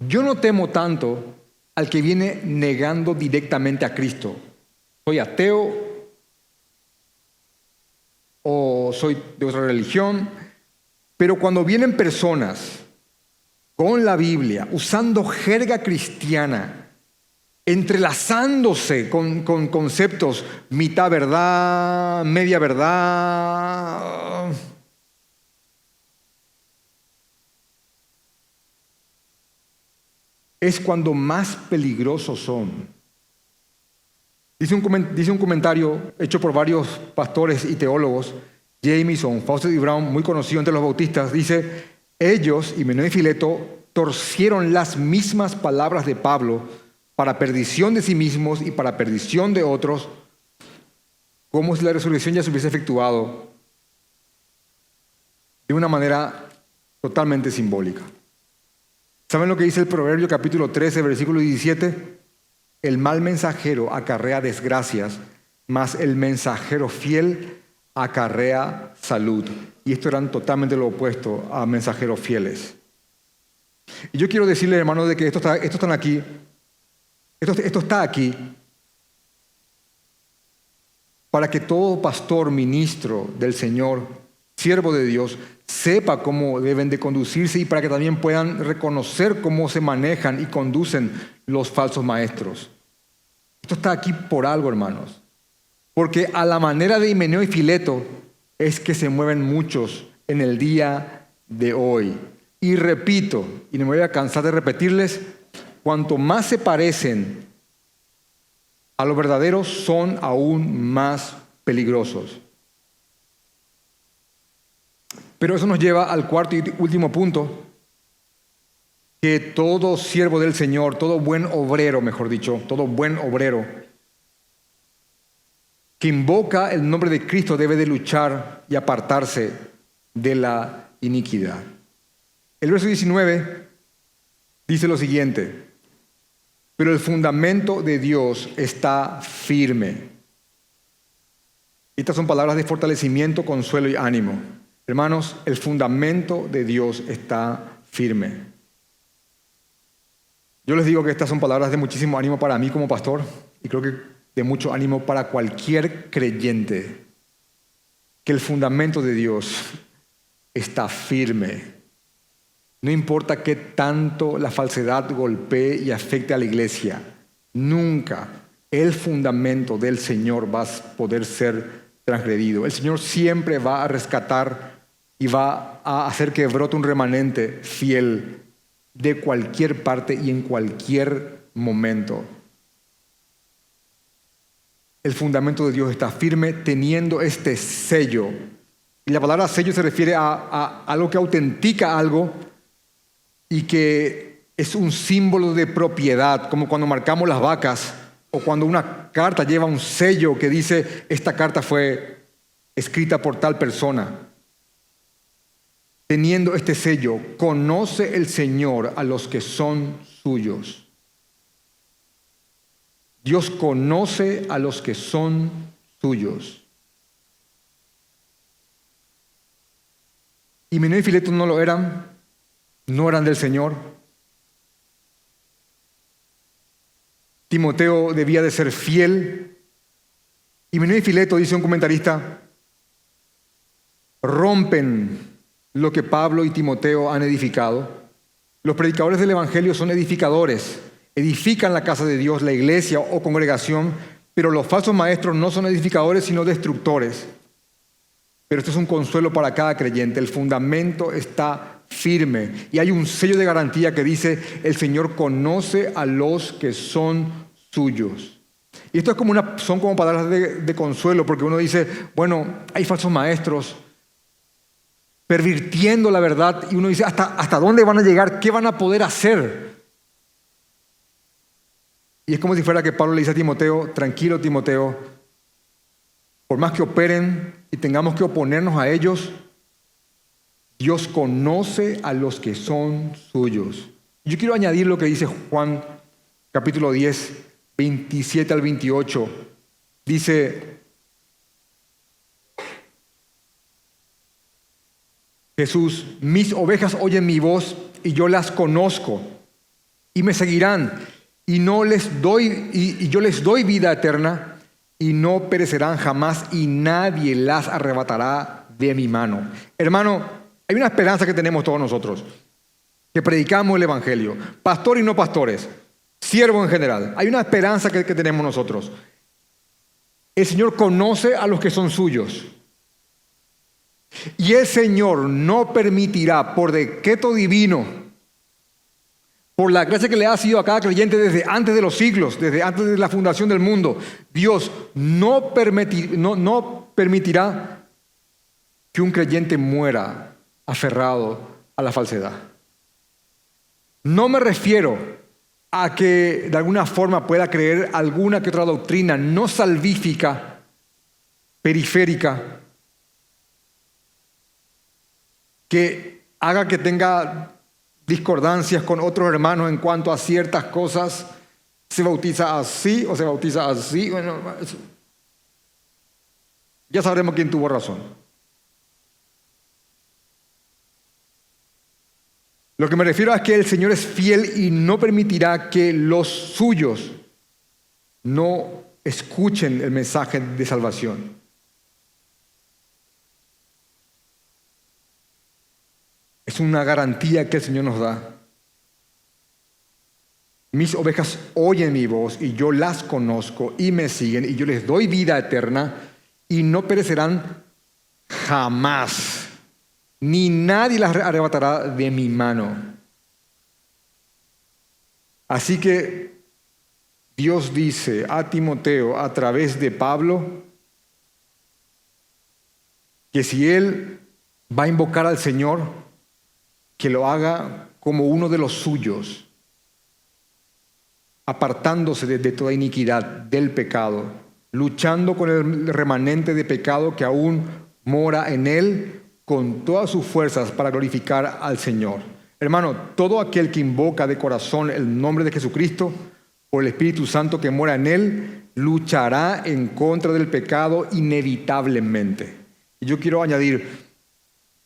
yo no temo tanto al que viene negando directamente a Cristo, soy ateo o soy de otra religión, pero cuando vienen personas con la Biblia, usando jerga cristiana, entrelazándose con conceptos mitad verdad, media verdad, es cuando más peligrosos son. Dice un comentario hecho por varios pastores y teólogos, Jamieson, Fawcett y Brown, muy conocido entre los bautistas, dice: ellos, Himeneo y Fileto, torcieron las mismas palabras de Pablo para perdición de sí mismos y para perdición de otros, como si la resurrección ya se hubiese efectuado de una manera totalmente simbólica. ¿Saben lo que dice el Proverbio capítulo 13, versículo 17? El mal mensajero acarrea desgracias, mas el mensajero fiel acarrea salud. Y esto eran totalmente lo opuesto a mensajeros fieles. Y yo quiero decirle, hermanos, de que esto está aquí para que todo pastor, ministro del Señor, siervo de Dios, sepa cómo deben de conducirse y para que también puedan reconocer cómo se manejan y conducen los falsos maestros. Esto está aquí por algo, hermanos. Porque a la manera de Himeneo y Fileto es que se mueven muchos en el día de hoy. Y repito, y no me voy a cansar de repetirles, cuanto más se parecen a los verdaderos, son aún más peligrosos. Pero eso nos lleva al cuarto y último punto, que todo siervo del Señor, todo buen obrero, mejor dicho, todo buen obrero que invoca el nombre de Cristo debe de luchar y apartarse de la iniquidad. El verso 19 dice lo siguiente: pero el fundamento de Dios está firme. Estas son palabras de fortalecimiento, consuelo y ánimo. Hermanos, el fundamento de Dios está firme. Yo les digo que estas son palabras de muchísimo ánimo para mí como pastor y creo que de mucho ánimo para cualquier creyente, que el fundamento de Dios está firme. No importa qué tanto la falsedad golpee y afecte a la iglesia, nunca el fundamento del Señor va a poder ser transgredido. El Señor siempre va a rescatar y va a hacer que brote un remanente fiel de cualquier parte y en cualquier momento. El fundamento de Dios está firme teniendo este sello. Y la palabra sello se refiere a algo que autentica algo y que es un símbolo de propiedad, como cuando marcamos las vacas o cuando una carta lleva un sello que dice: esta carta fue escrita por tal persona. Teniendo este sello, conoce el Señor a los que son suyos. Dios conoce a los que son suyos. Himeneo y Fileto no lo eran, no eran del Señor. Timoteo debía de ser fiel. Himeneo y Fileto, dice un comentarista, rompen lo que Pablo y Timoteo han edificado. Los predicadores del Evangelio son edificadores. Edifican la casa de Dios, la iglesia o congregación, pero los falsos maestros no son edificadores, sino destructores. Pero esto es un consuelo para cada creyente. El fundamento está firme y hay un sello de garantía que dice: el Señor conoce a los que son suyos. Y esto es son como palabras de consuelo, porque uno dice: bueno, hay falsos maestros pervirtiendo la verdad, y uno dice: ¿hasta dónde van a llegar? ¿Qué van a poder hacer? Y es como si fuera que Pablo le dice a Timoteo: tranquilo, Timoteo, por más que operen y tengamos que oponernos a ellos, Dios conoce a los que son suyos. Yo quiero añadir lo que dice Juan capítulo 10, 27 al 28. Dice Jesús: mis ovejas oyen mi voz y yo las conozco y me seguirán. Y yo les doy vida eterna y no perecerán jamás, y nadie las arrebatará de mi mano. Hermano, hay una esperanza que tenemos todos nosotros, que predicamos el Evangelio, pastores y no pastores, siervos en general. Hay una esperanza que tenemos nosotros. El Señor conoce a los que son suyos. Y el Señor no permitirá, por decreto divino, por la gracia que le ha sido a cada creyente desde antes de los siglos, desde antes de la fundación del mundo, Dios no permitirá que un creyente muera aferrado a la falsedad. No me refiero a que de alguna forma pueda creer alguna que otra doctrina no salvífica, periférica, que haga que tenga discordancias con otros hermanos en cuanto a ciertas cosas. Se bautiza así o se bautiza así. Bueno, ya sabremos quién tuvo razón. Lo que me refiero es que el Señor es fiel y no permitirá que los suyos no escuchen el mensaje de salvación. Es una garantía que el Señor nos da. Mis ovejas oyen mi voz y yo las conozco y me siguen y yo les doy vida eterna y no perecerán jamás, ni nadie las arrebatará de mi mano. Así que Dios dice a Timoteo a través de Pablo que si él va a invocar al Señor, que lo haga como uno de los suyos, apartándose de toda iniquidad, del pecado, luchando con el remanente de pecado que aún mora en él con todas sus fuerzas para glorificar al Señor. Hermano, todo aquel que invoca de corazón el nombre de Jesucristo por el Espíritu Santo que mora en él, luchará en contra del pecado inevitablemente. Y yo quiero añadir,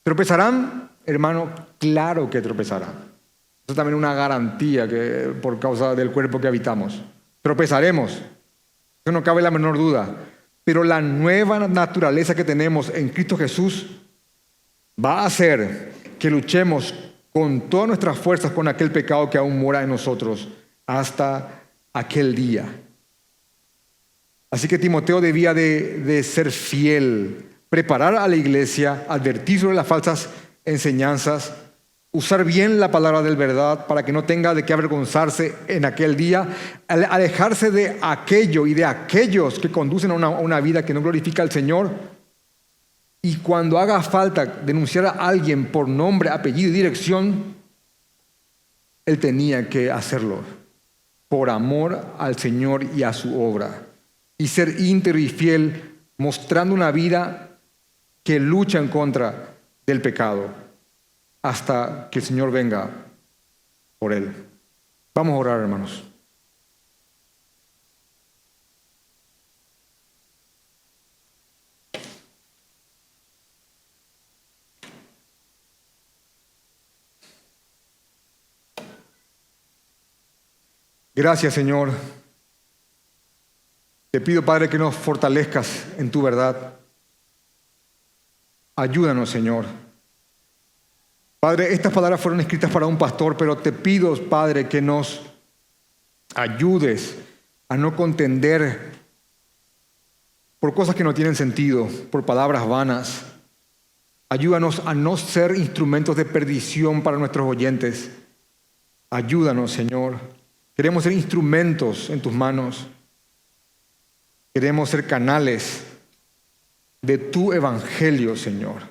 ¿tropezarán? Hermano, claro que tropezarán. Eso es también una garantía que por causa del cuerpo que habitamos. Tropezaremos, eso no cabe la menor duda. Pero la nueva naturaleza que tenemos en Cristo Jesús va a hacer que luchemos con todas nuestras fuerzas con aquel pecado que aún mora en nosotros hasta aquel día. Así que Timoteo debía de ser fiel, preparar a la iglesia, advertir sobre las falsas enseñanzas, usar bien la palabra de verdad para que no tenga de qué avergonzarse en aquel día, alejarse de aquello y de aquellos que conducen a una vida que no glorifica al Señor, y cuando haga falta denunciar a alguien por nombre, apellido y dirección, él tenía que hacerlo por amor al Señor y a su obra, y ser íntegro y fiel, mostrando una vida que lucha en contra del pecado hasta que el Señor venga por él. Vamos a orar, hermanos. Gracias, Señor. Te pido, Padre, que nos fortalezcas en tu verdad. Ayúdanos, Señor. Padre, estas palabras fueron escritas para un pastor, pero te pido, Padre, que nos ayudes a no contender por cosas que no tienen sentido, por palabras vanas. Ayúdanos a no ser instrumentos de perdición para nuestros oyentes. Ayúdanos, Señor. Queremos ser instrumentos en tus manos. Queremos ser canales de tu evangelio, Señor.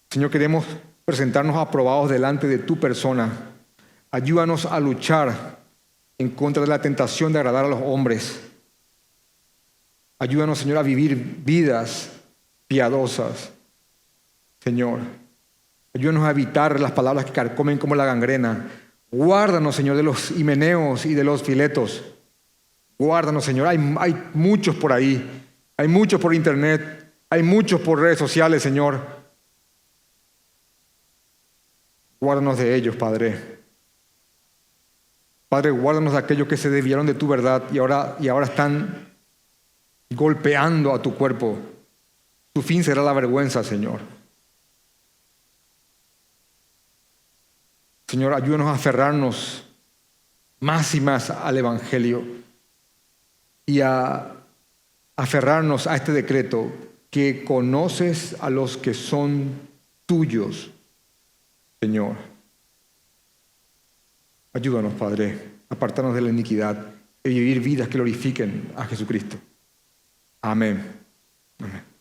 Señor, queremos presentarnos aprobados delante de tu persona. Ayúdanos a luchar en contra de la tentación de agradar a los hombres. Ayúdanos, Señor, a vivir vidas piadosas, Señor. Ayúdanos a evitar las palabras que carcomen como la gangrena. Guárdanos, Señor, de los himeneos y de los filetos. Guárdanos, Señor. Hay muchos por ahí. Hay muchos por internet. Hay muchos por redes sociales, Señor. Guárdanos de ellos, Padre. Padre, guárdanos de aquellos que se desviaron de tu verdad y ahora están golpeando a tu cuerpo. Tu fin será la vergüenza, Señor. Señor, ayúdanos a aferrarnos más y más al Evangelio y a aferrarnos a este decreto que conoces a los que son tuyos, Señor. Ayúdanos, Padre, a apartarnos de la iniquidad y vivir vidas que glorifiquen a Jesucristo. Amén. Amén.